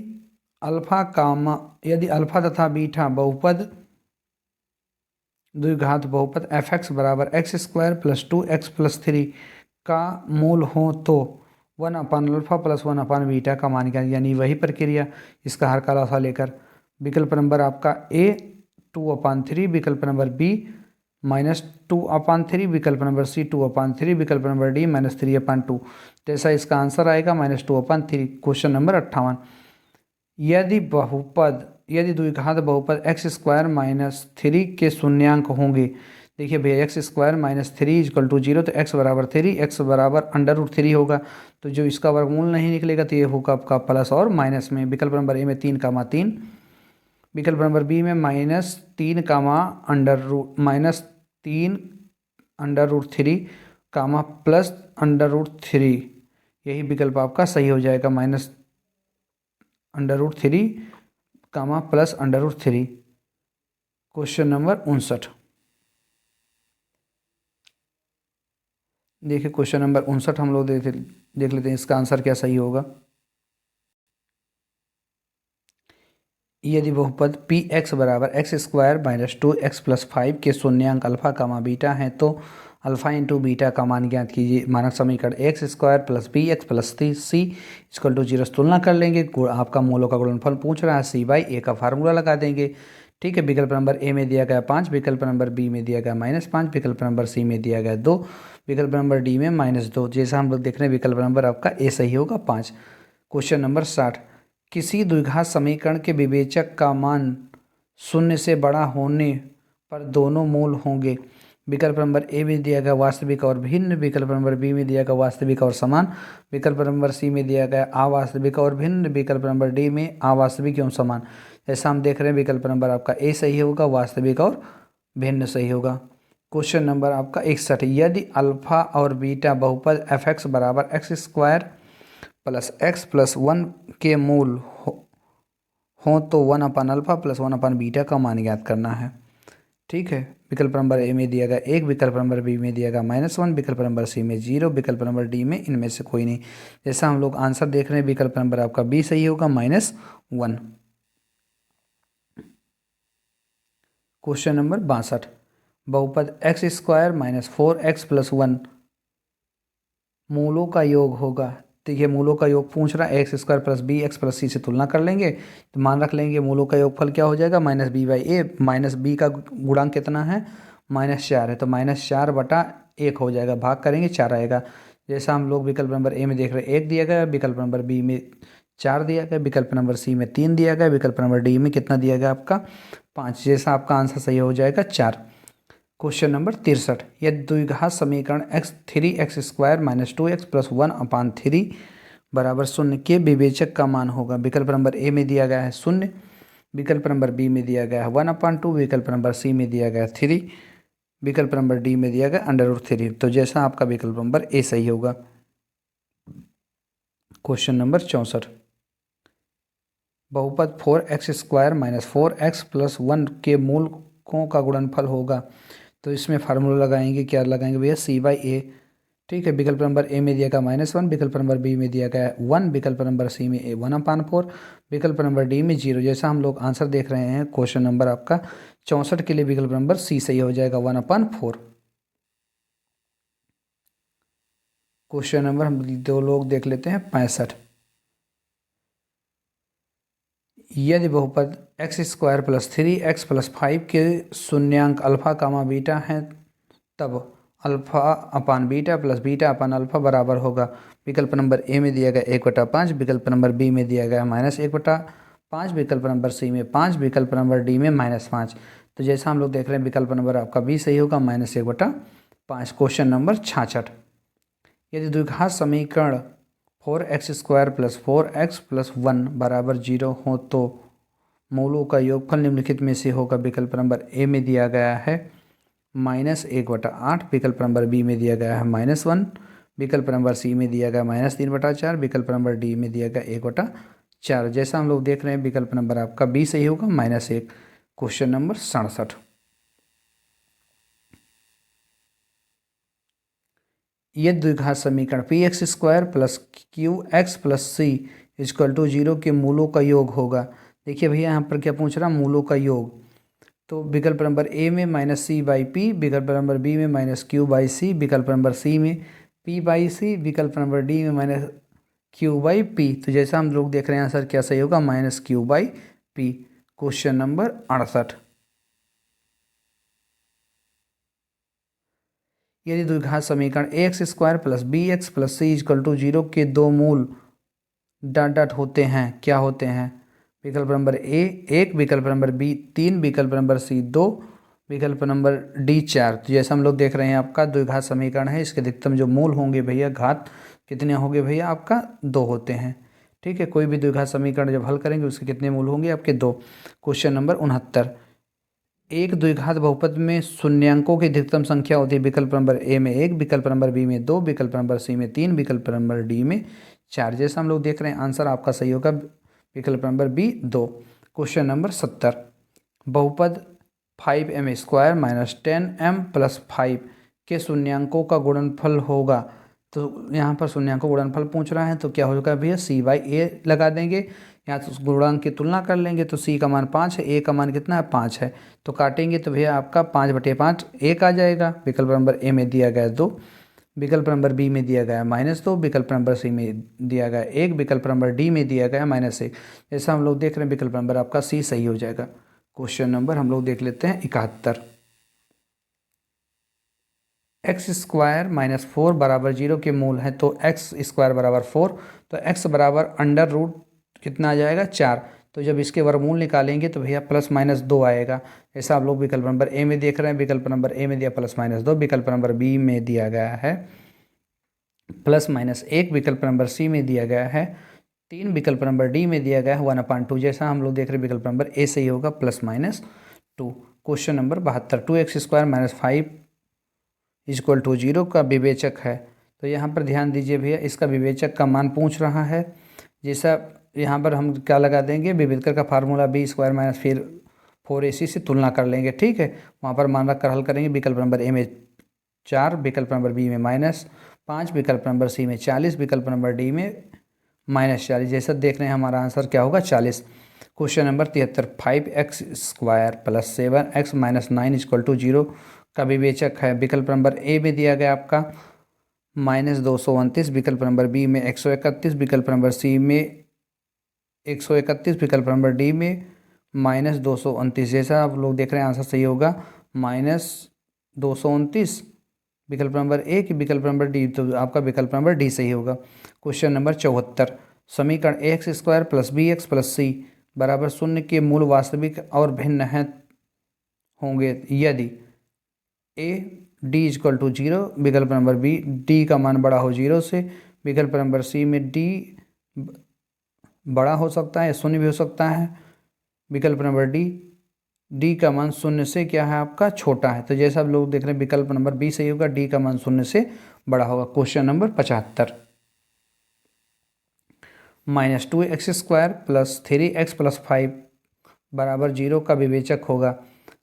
अल्फा तथा बीटा बहुपद द्विघात बहुपद fx = x² + 2x + 3 का मूल हो तो 1/α + 1/β का मान क्या, यानी वही प्रक्रिया इसका हर का लसा लेकर। विकल्प नंबर आपका ए 2/3। विकल्प नंबर बी -2/3। विकल्प नंबर सी 2/3। विकल्प नंबर डी -3/2। जैसा इसका आंसर आएगा -2/3। क्वेश्चन नंबर 58, यदि द्विघात बहुपद x² - 3 के शून्यांक होंगे। देखिए भैया x² - 3 = 0, तो x बराबर 3, x बराबर √3 होगा। तो जो इसका वर्गमूल नहीं निकलेगा तो ये होगा आपका प्लस और माइनस में। विकल्प नंबर ए में 3,3। विकल्प नंबर बी में -3 √3 कामा प्लस √3। यही विकल्प आपका सही हो जाएगा, -√3 कामा प्लस √3। क्वेश्चन नंबर 59, देखिए क्वेश्चन नंबर 59 हम लोग देख लेते हैं इसका आंसर क्या सही होगा। यदि बहुपद px = x² - 2x + 5 के शून्यांक अल्फा कामा बीटा हैं तो अल्फा इंटू बीटा का मान ज्ञात कीजिए। मानक समीकरण x² + bx + c = 0 से तुलना कर लेंगे। आपका मूलों का गुणनफल पूछ रहा है, c/a का फार्मूला लगा देंगे। ठीक है, विकल्प नंबर ए में दिया गया 5। विकल्प नंबर बी में दिया गया -5। विकल्प नंबर सी में दिया गया 2। विकल्प नंबर डी में -2। जैसा हम लोग देख रहे हैं विकल्प नंबर आपका ए सही होगा, 5। क्वेश्चन नंबर 60, किसी द्विघात समीकरण के विवेचक का मान 0 से बड़ा होने पर दोनों मूल होंगे। विकल्प नंबर ए में दिया गया वास्तविक और भिन्न। विकल्प नंबर बी में दिया गया वास्तविक और समान। विकल्प नंबर सी में दिया गया अवास्तविक और भिन्न। विकल्प नंबर डी में अवास्तविक एवं समान। ऐसा हम देख रहे हैं विकल्प नंबर आपका ए सही होगा, वास्तविक और भिन्न सही होगा। क्वेश्चन नंबर आपका 61, यदि अल्फा और बीटा बहुपद fx = x² + x + 1 के मूल हो तो 1/α + 1/β का मान ज्ञात करना है। ठीक है, विकल्प नंबर ए में दिया गया 1। विकल्प नंबर बी में दिया गया -1। विकल्प नंबर सी में 0। विकल्प नंबर डी में इनमें से कोई नहीं। जैसा हम लोग आंसर देख रहे हैं विकल्प नंबर आपका बी सही होगा, -1। क्वेश्चन नंबर 62, बहुपद x² - 4x + 1 मूलों का योग होगा। देखिए मूलों का योग पूछ रहा है, x² + bx + c से तुलना कर लेंगे तो मान रख लेंगे मूलों का योगफल क्या हो जाएगा, -b/a। -b का गुणांक कितना है, -4 है, तो -4/1 हो जाएगा। भाग करेंगे 4 आएगा। जैसा हम लोग विकल्प नंबर ए में देख रहे हैं 1 दिया गया। विकल्प नंबर बी में 4 दिया गया। विकल्प नंबर सी में 3 दिया गया। विकल्प नंबर डी में कितना दिया गया आपका 5। जैसा आपका आंसर सही हो जाएगा 4। क्वेश्चन नंबर 63, यदि द्विघात समीकरण 3x² - 2x + 1/3 बराबर 0 के विवेचक का मान होगा। विकल्प नंबर ए में दिया गया है 0। विकल्प नंबर बी में दिया गया है 1/2। विकल्प नंबर सी में दिया गया है 3। विकल्प नंबर डी में दिया गया √3। तो जैसा आपका विकल्प नंबर ए सही होगा। क्वेश्चन नंबर 64, बहुपद 4x² - 4x + 1 के मूलकों का गुणनफल होगा। तो इसमें फार्मूला लगाएंगे, क्या लगाएंगे भैया, c/a। ठीक है, विकल्प नंबर ए में दिया गया -1, विकल्प नंबर बी में दिया गया 1, विकल्प नंबर सी में 1/4, विकल्प नंबर डी में 0। जैसा हम लोग आंसर देख रहे हैं क्वेश्चन नंबर आपका 64 के लिए विकल्प नंबर सी सही हो जाएगा, 1/4। क्वेश्चन नंबर हम दो लोग देख लेते हैं 65, यदि बहुपद x² + 3x + 5 के शून्यांक अल्फा कामा बीटा हैं तब α/बीटा + β/α बराबर होगा। विकल्प नंबर ए में दिया गया 1/5, विकल्प नंबर बी में दिया गया -1/5, विकल्प नंबर सी में 5, विकल्प नंबर डी में -5। तो जैसा हम लोग देख रहे हैं विकल्प नंबर आपका बी सही होगा, -1/5। क्वेश्चन नंबर 66, यदि द्विघात समीकरण 4x² + 4x + 1 = 0 हो तो मूलों का योगफल निम्नलिखित में से होगा। विकल्प नंबर ए में दिया गया है -1/8, विकल्प नंबर बी में दिया गया है -1, विकल्प नंबर सी में दिया गया -3/4, विकल्प नंबर डी में दिया गया 1/4। जैसा हम लोग देख रहे हैं विकल्प नंबर आपका बी सही होगा, -1। क्वेश्चन नंबर 67, यदि द्विघात समीकरण px² + qx + c = 0 के मूलों का योग होगा। देखिए भैया यहाँ पर क्या पूछ रहा, मूलों का योग। तो विकल्प नंबर ए में -c/p, विकल्प नंबर बी में -q/c, विकल्प नंबर सी में p/c, विकल्प नंबर डी में -q/p। तो जैसा हम लोग देख रहे हैं आंसर क्या सही होगा, -q/p। क्वेश्चन नंबर 68, यदि द्विघात समीकरण ax² + bx + c = 0 के दो मूल डॉट होते हैं, क्या होते हैं। विकल्प नंबर ए 1, विकल्प नंबर बी 3, विकल्प नंबर सी 2, विकल्प नंबर डी 4। तो जैसा हम लोग देख रहे हैं आपका द्विघात समीकरण है, इसके अधिकतम जो मूल होंगे भैया, घात कितने होंगे भैया, आपका 2 होते हैं। ठीक है, कोई भी द्विघात समीकरण जब हल करेंगे उसके कितने मूल होंगे, आपके 2। क्वेश्चन नंबर 69, एक द्विघात बहुपद में शून्यांकों की अधिकतम संख्या होती है। विकल्प नंबर ए में 1, विकल्प नंबर बी में 2, विकल्प नंबर सी में 3, विकल्प नंबर डी में 4। जैसा हम लोग देख रहे हैं आंसर आपका सही होगा, विकल्प नंबर बी 2। क्वेश्चन नंबर 70, बहुपद 5m² - 10m + 5 के शून्यांकों का गुणनफल होगा। तो यहाँ पर शून्यांकों का गुणनफल पूछ रहा है, तो क्या होगा भैया, c/a लगा देंगे, या तो गुणांक की तुलना कर लेंगे। तो c का मान 5 है, a का मान कितना है, 5 है। तो काटेंगे तो भैया आपका 5/5 1 आ जाएगा। विकल्प नंबर ए में दिया गया 2, विकल्प नंबर बी में दिया गया -2, विकल्प नंबर सी में दिया गया 1, विकल्प नंबर डी में दिया गया -1। जैसा हम लोग देख रहे हैं विकल्प नंबर आपका सी सही हो जाएगा। क्वेश्चन नंबर हम लोग देख लेते हैं 71, x² - 4 = 0 के मूल हैं। तो x² = 4, तो x बराबर √ कितना आ जाएगा, 4। तो जब इसके वर्गमूल निकालेंगे तो भैया +-2 आएगा। ऐसा आप लोग विकल्प नंबर ए में देख रहे हैं, विकल्प नंबर ए में दिया +-2, विकल्प नंबर बी में दिया गया है +-1, विकल्प नंबर सी में दिया गया है 3, विकल्प नंबर डी में दिया गया है 1/2। जैसा हम लोग देख रहे हैं विकल्प नंबर ए सही होगा, +-2। क्वेश्चन नंबर 72, 2x² - 5 = 0 का विवेचक है। तो यहाँ पर ध्यान दीजिए भैया, इसका विवेचक का मान पूछ रहा है। जैसा यहाँ पर हम क्या लगा देंगे, विवेचक का फार्मूला b² - फिर 4ac से तुलना कर लेंगे। ठीक है, वहाँ पर मान रख कर हल करेंगे। विकल्प नंबर ए में 4, विकल्प नंबर बी में -5, विकल्प नंबर सी में 40, विकल्प नंबर डी में -40। जैसा देख रहे हैं हमारा आंसर क्या होगा, 40। क्वेश्चन नंबर 73, 5x² + 7x - 9 = 0 का विवेचक है। विकल्प नंबर ए में दिया गया आपका -229, विकल्प नंबर बी में 131, विकल्प नंबर सी में 131, विकल्प नंबर डी में -229। जैसा आप लोग देख रहे हैं आंसर सही होगा, -229, विकल्प नंबर ए की विकल्प नंबर डी। तो आपका विकल्प नंबर डी सही होगा। क्वेश्चन नंबर 74, समीकरण ax² + bx + c = 0 के मूल वास्तविक और भिन्न हैं होंगे यदि a d = 0, विकल्प नंबर बी d का मान बड़ा हो 0 से, विकल्प नंबर सी में d बड़ा हो सकता है या शून्य भी हो सकता है, विकल्प नंबर डी डी का मान शून्य से क्या है आपका छोटा है। तो जैसा आप लोग देख रहे हैं विकल्प नंबर बी सही होगा, डी का मान शून्य से बड़ा होगा। क्वेश्चन नंबर 75, -2x² + 3x + 5 बराबर 0 का विवेचक होगा।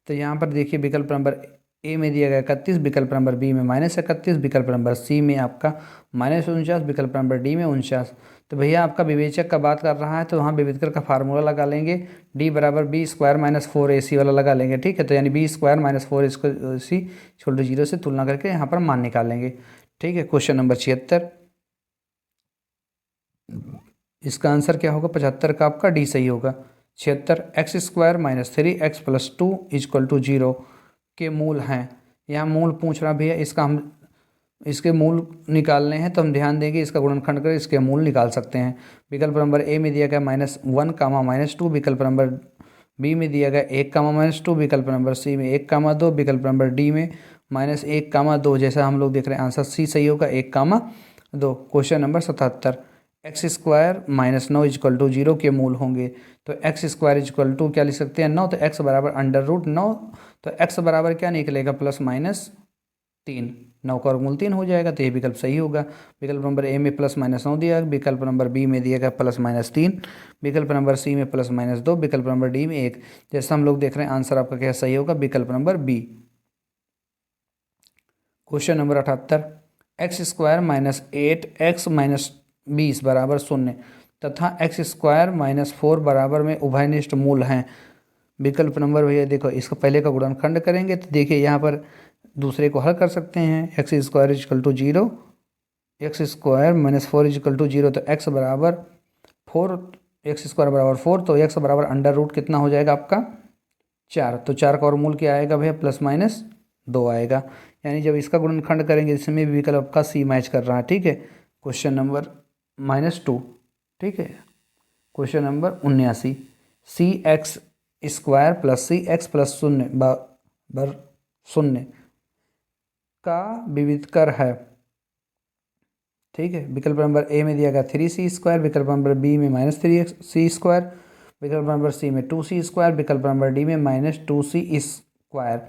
तो यहाँ पर देखिए विकल्प नंबर ए में दिया गया 31, विकल्प नंबर बी में -31, विकल्प नंबर सी में आपका -49, विकल्प नंबर डी में 49। तो भैया आपका विवेचक का बात कर रहा है तो वहाँ विवेचक का फार्मूला लगा लेंगे, डी बराबर b² - 4ac वाला लगा लेंगे, ठीक है। तो यानी b² - 4ac = 0 से तुलना करके यहाँ पर मान निकाल लेंगे, ठीक है। क्वेश्चन नंबर 76, इसका आंसर क्या होगा 75 का आपका डी सही होगा। 76, x² - 3x + 2 = 0 के मूल हैं। यहाँ मूल पूछ रहा भैया, इसका हम इसके मूल निकालने हैं तो हम ध्यान देंगे इसका गुणनखंड कर इसके मूल निकाल सकते हैं। विकल्प नंबर ए में दिया गया -1, -2, विकल्प नंबर बी में दिया गया 1, -2, विकल्प नंबर सी में 1, 2, विकल्प नंबर डी में -1, 2। जैसा हम लोग देख रहे हैं आंसर सी सही होगा, 1, 2। क्वेश्चन नंबर 77, x² - 9 = 0 के मूल होंगे। तो x² = क्या लिख सकते हैं 9, तो x बराबर √9। तो x बराबर क्या निकलेगा +-3, 9 का वर्गमूल 3 हो जाएगा, तो ये विकल्प सही होगा। विकल्प नंबर ए में +-9 दिया, विकल्प नंबर बी में दिया गया +-3, विकल्प नंबर सी में +-2, विकल्प नंबर डी में 1। जैसा हम लोग देख रहे हैं आंसर आपका क्या सही होगा, विकल्प number B. Question number 78, x² - 8x - 20 बराबर 0 तथा x² - 4 बराबर में उभयनिष्ठ मूल हैं। विकल्प नंबर भैया देखो, इसका पहले का गुणनखंड करेंगे तो देखिए यहाँ पर दूसरे को हल कर सकते हैं। x² = 0, x² - 4 = 0, तो x बराबर 4, x² बराबर 4, तो x बराबर √ कितना हो जाएगा आपका 4। तो 4 का वर्गमूल क्या आएगा भैया +-2 आएगा। यानी जब इसका गुणनखंड करेंगे इसमें भी विकल्प का सी मैच कर रहा है, ठीक है। क्वेश्चन नंबर -2, ठीक है। क्वेश्चन नंबर 79, cx² + cx + 0 बराबर 0 का विविधकर है, ठीक है। विकल्प नंबर ए में दिया गया 3c², विकल्प नंबर बी में -3c², विकल्प नंबर सी में 2c², विकल्प नंबर डी में -2c²।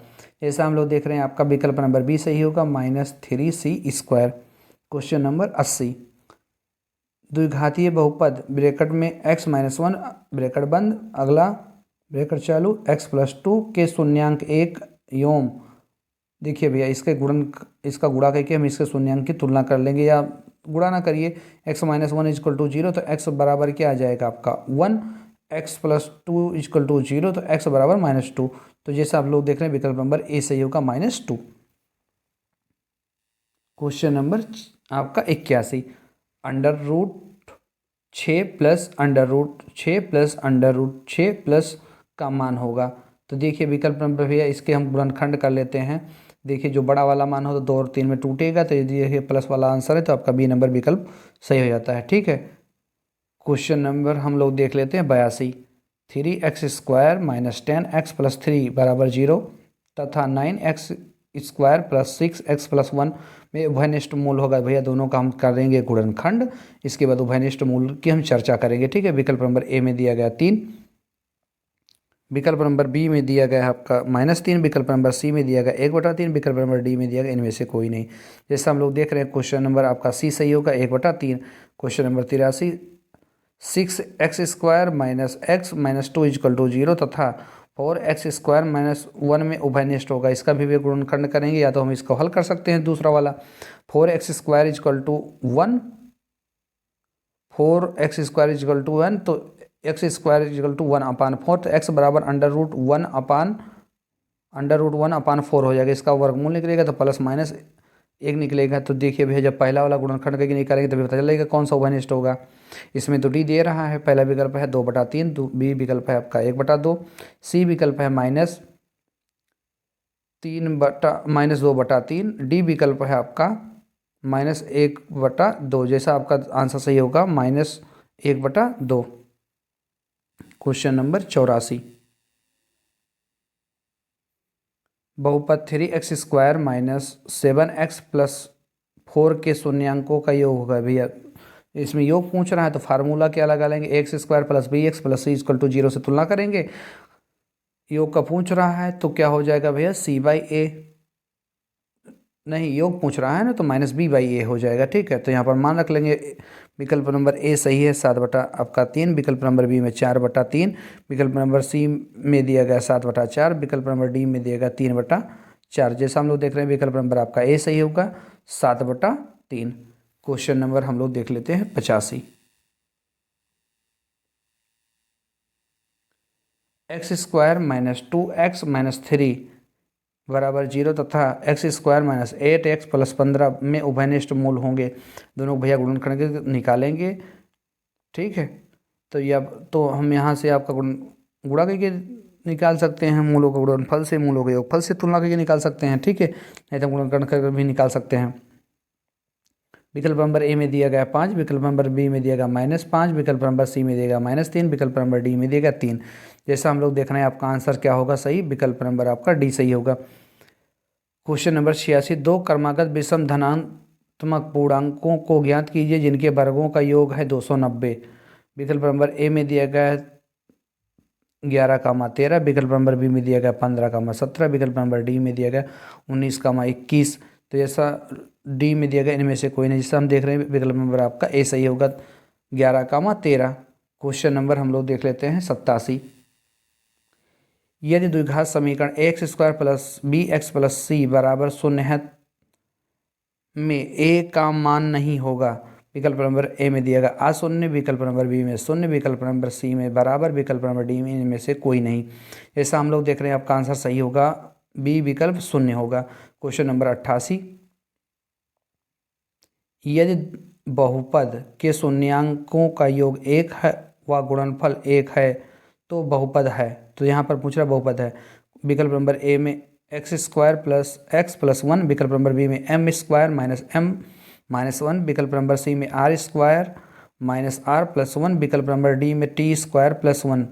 जैसा हम लोग देख रहे हैं आपका विकल्प नंबर बी सही होगा, -3c²। क्वेश्चन नंबर 80, द्विघातीय बहुपद ब्रैकेट में x - 1 ब्रैकेट बंद, अगला ब्रैकेट चालू x + 2 के शून्यांक 1 योम। देखिए भैया इसका गुणा करके हम इसके शून्यांक की तुलना कर लेंगे, या गुणा ना करिए। x - 1 = 0, तो x बराबर क्या आ जाएगा आपका 1, x + 2 = 0, तो x बराबर -2। तो जैसा आप लोग देख रहे हैं विकल्प नंबर ए सही होगा, -2। क्वेश्चन नंबर आपका 81, √6 + √6 + √6+ का मान होगा। तो देखिए विकल्प नंबर भैया इसके हम गुणनखंड कर लेते हैं। देखिए जो बड़ा वाला मान हो तो 2 और 3 में टूटेगा, तो यदि ये प्लस वाला आंसर है तो आपका बी नंबर विकल्प सही हो जाता है, ठीक है। क्वेश्चन नंबर हम लोग देख लेते हैं 82, 3x² - 10x + 3 बराबर 0 तथा 9x² + 6x + 1 में उभयनिष्ठ मूल होगा। भैया दोनों का हम करेंगे गुणनखंड, इसके बाद उभयनिष्ठ मूल की हम चर्चा करेंगे, ठीक है। विकल्प नंबर ए में दिया गया 3, विकल्प नंबर बी में दिया गया है आपका -3, विकल्प नंबर सी में दिया गया 1/3, विकल्प नंबर डी में दिया गया इनमें से कोई नहीं। जैसा हम लोग देख रहे हैं क्वेश्चन नंबर आपका सी सही होगा, 1/3। क्वेश्चन नंबर 83, 6x² - x - 2 = 0 तथा 4x² - 1 में उभयनिष्ठ होगा। इसका भी गुणनखंड करेंगे, या तो हम इसको हल कर सकते हैं दूसरा वाला 4x² = 1, 4x² = 1, तो x² = 1/4, तो x बराबर √1/4 हो जाएगा। इसका वर्गमूल निकलेगा तो ±1 निकलेगा। तो देखिए भैया जब पहला वाला गुणनखंड करके निकालेंगे तभी पता चलेगा कौन सा उभयनिष्ठ होगा। इसमें तो डी दे रहा है, पहला विकल्प है 2/3, बी विकल्प है आपका 1/2, सी विकल्प है -2/3, डी विकल्प है आपका -1/2। जैसा आपका आंसर सही होगा -1/2। क्वेश्चन नंबर 84, बहुपद 3x² - 7x + 4 के शून्यांकों का योग होगा। भैया इसमें योग पूछ रहा है तो फार्मूला क्या लगा लेंगे, x² + bx + c = 0 से तुलना करेंगे। योग का पूछ रहा है तो क्या हो जाएगा भैया c/a, नहीं योग पूछ रहा है ना तो -b/a हो जाएगा। ठीक है, तो यहाँ पर मान रख लेंगे विकल्प नंबर ए सही है 7/3, विकल्प नंबर बी में 4/3, विकल्प नंबर सी में दिया गया 7/4, विकल्प नंबर डी में दिया गया 3/4। जैसा हम लोग देख रहे हैं विकल्प नंबर आपका ए सही होगा 7/3। क्वेश्चन नंबर हम लोग देख लेते हैं 85। x² - 2x - 3 बराबर 0 तथा x² - 8x + 15 में उभयनिष्ठ मूल होंगे। दोनों भैया गुणनखंड के निकालेंगे। ठीक है, तो यह तो हम यहाँ से आपका गुणा करके निकाल सकते हैं, मूलों का गुणनफल से मूलों का योगफल से तुलना करके निकाल सकते हैं। ठीक है, नहीं तो गुणनखंड करके भी निकाल सकते हैं। विकल्प नंबर ए में दिया गया 5, विकल्प नंबर बी में दिया गया -5, विकल्प नंबर सी में दिया गया -3, विकल्प नंबर डी में दिया गया 3। जैसा हम लोग देख रहे हैं आपका आंसर क्या होगा सही, विकल्प नंबर आपका डी सही होगा। क्वेश्चन नंबर 86, दो क्रमागत विषम धनात्मक पूर्णांकों को ज्ञात कीजिए जिनके वर्गों का योग है 290। विकल्प नंबर ए में दिया गया 11, 13, विकल्प नंबर बी में दिया गया 15, 17, विकल्प नंबर डी में दिया गया 19, 21। तो जैसा डी में दिया गया इनमें से कोई नहीं, जिससे हम देख रहे हैं विकल्प नंबर आपका ए सही होगा 11, 13। क्वेश्चन नंबर हम लोग देख लेते हैं 87। यदि द्विघात समीकरण x² + bx + c बराबर 0 है में a का मान नहीं होगा। विकल्प नंबर ए में दिया गया अशून्य, विकल्प नंबर बी में 0, विकल्प नंबर सी में बराबर, विकल्प नंबर डी में इनमें से कोई नहीं। ऐसा हम लोग देख रहे हैं आपका आंसर सही होगा बी विकल्प 0 होगा। क्वेश्चन नंबर 88, यदि बहुपद के शून्यांकों का योग 1 है व गुणनफल 1 है तो बहुपद है। तो यहाँ पर पूछ रहा बहुपद है। विकल्प नंबर ए में x² + x + 1, विकल्प नंबर बी में m² - m - 1, विकल्प नंबर सी में r² - r + 1, विकल्प नंबर डी में t² + 1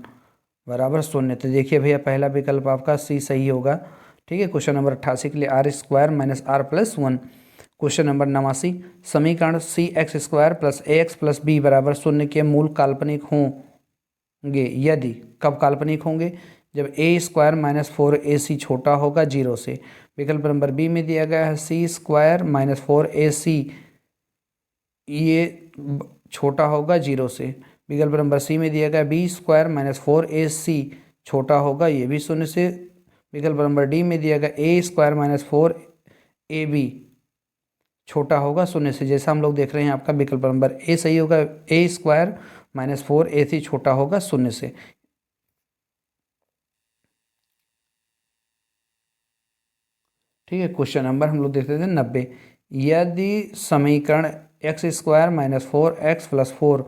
बराबर 0। तो देखिए भैया पहला विकल्प आपका सी सही होगा। ठीक है, क्वेश्चन नंबर 88 के लिए r² - r + 1। क्वेश्चन नंबर 89, समीकरण cx² + ax + b बराबर 0 के मूल काल्पनिक होंगे यदि, कब काल्पनिक होंगे, जब a² - 4ac छोटा होगा 0 से। विकल्प नंबर बी में दिया गया है c² - 4ac, ये छोटा होगा 0 से। विकल्प नंबर सी में दिया गया b² - 4ac छोटा होगा, ये भी 0 से। विकल्प नंबर डी में दिया गया a² - 4ab छोटा होगा 0 से। जैसा हम लोग देख रहे हैं आपका विकल्प नंबर ए सही होगा, a² - 4ac छोटा होगा 0 से। ठीक है, क्वेश्चन नंबर हम लोग देखते थे 90, यदि समीकरण x² - 4x + 4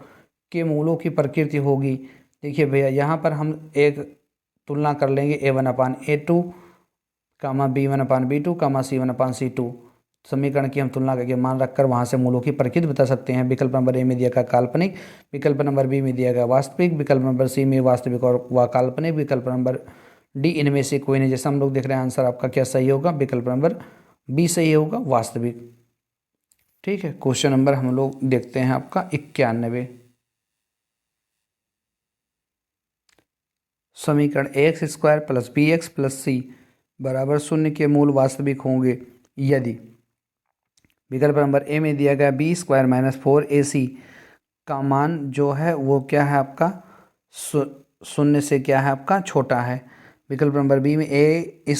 के मूलों की प्रकृति होगी। देखिए भैया यहाँ पर हम एक तुलना कर लेंगे a1/a2, b1/b2, c1/c2। समीकरण की हम तुलना करके मान रखकर वहाँ से मूलों की प्रकृति बता सकते हैं। विकल्प नंबर ए में दिया गया काल्पनिक, विकल्प नंबर बी में दिया गया वास्तविक, विकल्प नंबर सी में वास्तविक और व काल्पनिक, विकल्प नंबर डी इनमें से कोई नहीं। जैसा हम लोग देख रहे हैं आंसर आपका क्या सही होगा, विकल्प नंबर बी सही होगा वास्तविक। ठीक है, क्वेश्चन नंबर हम लोग देखते हैं आपका 91, समीकरण ax² + bx + c बराबर 0 के मूल वास्तविक होंगे यदि, विकल्प नंबर ए में दिया गया b² - 4ac का मान जो है वो क्या है आपका 0 से क्या है आपका छोटा है। विकल्प नंबर बी में a² -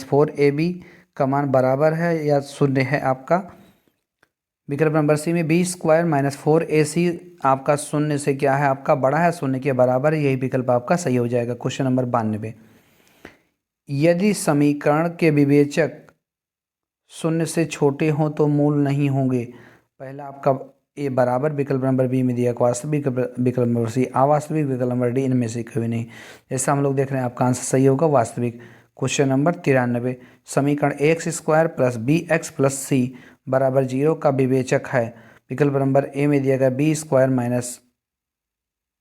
4ab का मान बराबर है या 0 है आपका। विकल्प नंबर सी में b² - 4ac आपका 0 से क्या है आपका बड़ा है, 0 के बराबर है, यही विकल्प आपका सही हो जाएगा। क्वेश्चन नंबर 92, यदि समीकरण के विवेचक 0 से छोटे हों तो मूल नहीं होंगे। पहला आपका ए बराबर, विकल्प नंबर बी में दिया वास्तविक, विकल्प नंबर सी अवास्तविक, विकल्प नंबर डी इनमें से कोई नहीं। जैसा हम लोग देख रहे हैं आपका आंसर सही होगा वास्तविक। क्वेश्चन नंबर 93, समीकरण ax² + bx + c बराबर 0 का विवेचक है। विकल्प नंबर ए में दिया गया b² -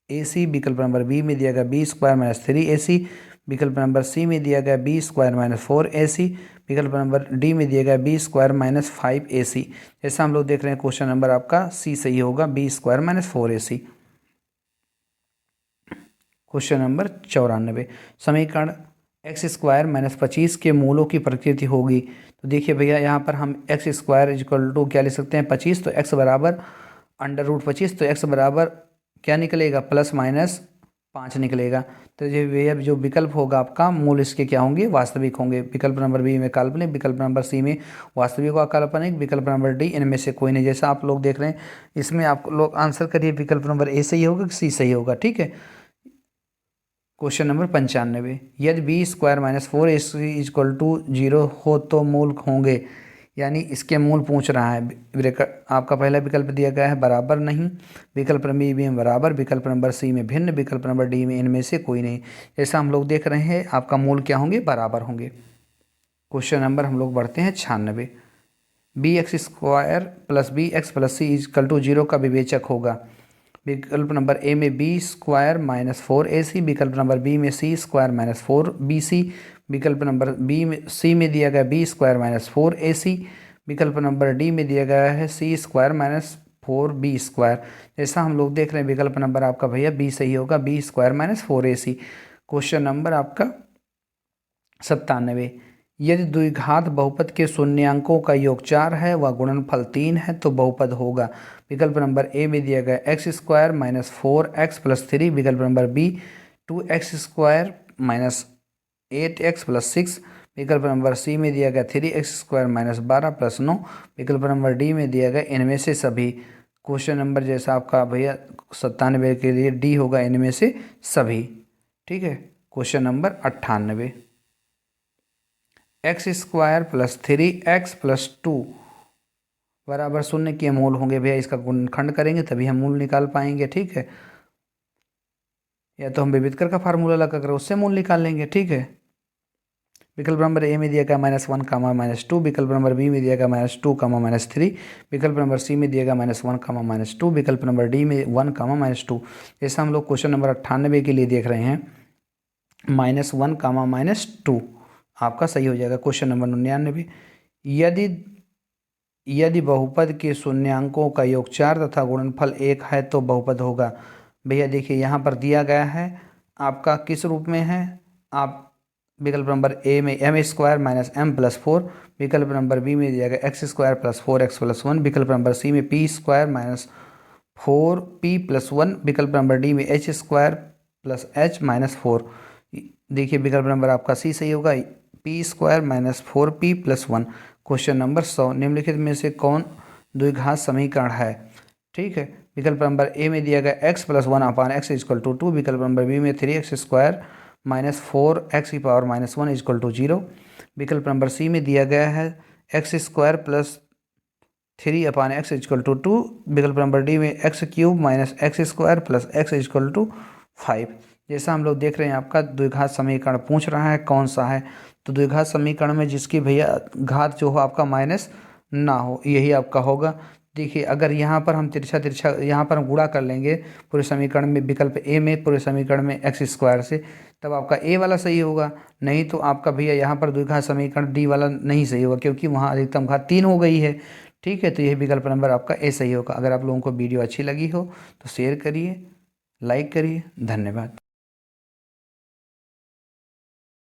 ac, विकल्प नंबर बी में दिया गया b² - 3ac, विकल्प नंबर सी में दिया गया b² - 4ac, विकल्प नंबर डी में दिया गया b² - 5ac। जैसा हम लोग देख रहे हैं क्वेश्चन नंबर आपका सी सही होगा b² - 4ac। क्वेश्चन नंबर 94, समीकरण एक्स स्क्वायर माइनस 25 के मूलों की प्रकृति होगी। तो देखिए भैया यहाँ पर हम एक्स स्क्वायर इक्वल टू क्या लिख सकते हैं 25, तो एक्स बराबर अंडर रूट 25, तो एक्स बराबर क्या निकलेगा प्लस माइनस 5 निकलेगा। तो ये भैया जो विकल्प होगा आपका मूल इसके क्या होंगे वास्तविक होंगे। विकल्प नंबर बी में काल्पनिक, विकल्प नंबर सी में वास्तविक व काल्पनिक, विकल्प नंबर डी इनमें से कोई नहीं। जैसा आप लोग देख रहे हैं इसमें आप लोग आंसर करिए विकल्प नंबर ए सही होगा कि सी सही होगा। ठीक है, क्वेश्चन नंबर 95, यदि B square minus 4ac equal to 0 हो तो मूल होंगे, यानी इसके मूल पूछ रहा है। आपका पहला विकल्प दिया गया है बराबर नहीं, विकल्प नंबर बी में बराबर, विकल्प नंबर सी में भिन्न, विकल्प नंबर डी में इनमें से कोई नहीं। जैसा हम लोग देख रहे हैं आपका मूल क्या होंगे बराबर होंगे। क्वेश्चन नंबर हम लोग बढ़ते हैं 96, B X square plus B x plus C equal to 0 का विवेचक होगा। विकल्प नंबर ए में बी स्क्वायर माइनस 4ac, विकल्प नंबर बी में सी स्क्वायर माइनस 4bc, विकल्प नंबर बी में सी में दिया गया बी स्क्वायर माइनस 4ac, विकल्प नंबर डी में दिया गया है सी स्क्वायर माइनस 4b स्क्वायर। जैसा हम लोग देख रहे हैं विकल्प नंबर आपका भैया बी सही होगा, B square minus 4ac। Question number आपका 97, यदि द्विघात बहुपद के शून्यांकों का योग 4 है व गुणनफल 3 है तो बहुपद होगा। विकल्प नंबर ए में दिया गया x square minus 4x plus 3, विकल्प number B 2x square minus 8x plus 6, विकल्प नंबर सी में दिया गया 3x स्क्वायर माइनस 12 प्लस 9, विकल्प नंबर डी में दिया गया इनमें से सभी। क्वेश्चन नंबर जैसा आपका भैया 97 के लिए डी होगा इनमें से सभी। ठीक है, question number 98, x square plus 3x plus 2 बराबर 0 के मूल होंगे। भैया इसका गुणनखंड करेंगे तभी हम मूल निकाल पाएंगे। ठीक है, या तो हम विविधकर का फार्मूला लगा कर उससे मूल निकाल लेंगे। ठीक है, विकल्प नंबर ए में दिया गया -1 कामा -2, विकल्प नंबर बी में दिया गया -2 कामा -3, विकल्प नंबर सी में दिया गया -1 कामा -2, विकल्प नंबर डी में 1 कामा -2। जैसा हम लोग क्वेश्चन नंबर 98 के लिए देख रहे हैं -1 कामा -2 आपका सही हो जाएगा। क्वेश्चन नंबर 99, यदि बहुपद के शून्यांकों का योग 4 तथा गुणनफल 1 है तो बहुपद होगा। भैया देखिए यहाँ पर दिया गया है आपका किस रूप में है, आप विकल्प नंबर ए में M square minus M plus 4, विकल्प नंबर बी में दिया गया x square plus 4x plus 1, विकल्प नंबर सी में P square minus 4p plus 1, विकल्प नंबर डी में H square plus H minus 4। देखिए विकल्प नंबर आपका सी सही होगा, P square minus 4p plus 1। Question number 100, निम्नलिखित में से कौन द्विघात समीकरण है। ठीक है, विकल्प नंबर ए में दिया गया x plus 1 upon X equal to 2, विकल्प नंबर बी में 3x स्क्वायर माइनस 4x की पावर माइनस 1 इक्वल टू 0, विकल्प नंबर सी में दिया गया है X square plus 3 upon X equal to 2, विकल्प नंबर डी में X cube minus X square plus X equal to 5। जैसा हम लोग देख रहे हैं आपका द्विघात समीकरण पूछ रहा है कौन सा है, तो द्विघात समीकरण में जिसकी भैया घात जो हो आपका माइनस ना हो यही आपका होगा। देखिए अगर यहाँ पर हम तिरछा यहाँ पर हम गुणा कर लेंगे पूरे समीकरण में विकल्प ए में पूरे समीकरण में एक्स स्क्वायर से, तब आपका ए वाला सही होगा, नहीं तो आपका भैया यहाँ पर द्विघात समीकरण डी वाला नहीं सही होगा क्योंकि वहाँ अधिकतम घात 3 हो गई है। ठीक है, तो यही विकल्प नंबर आपका ए सही होगा। अगर आप लोगों को वीडियो अच्छी लगी हो तो शेयर करिए, लाइक करिए। धन्यवाद।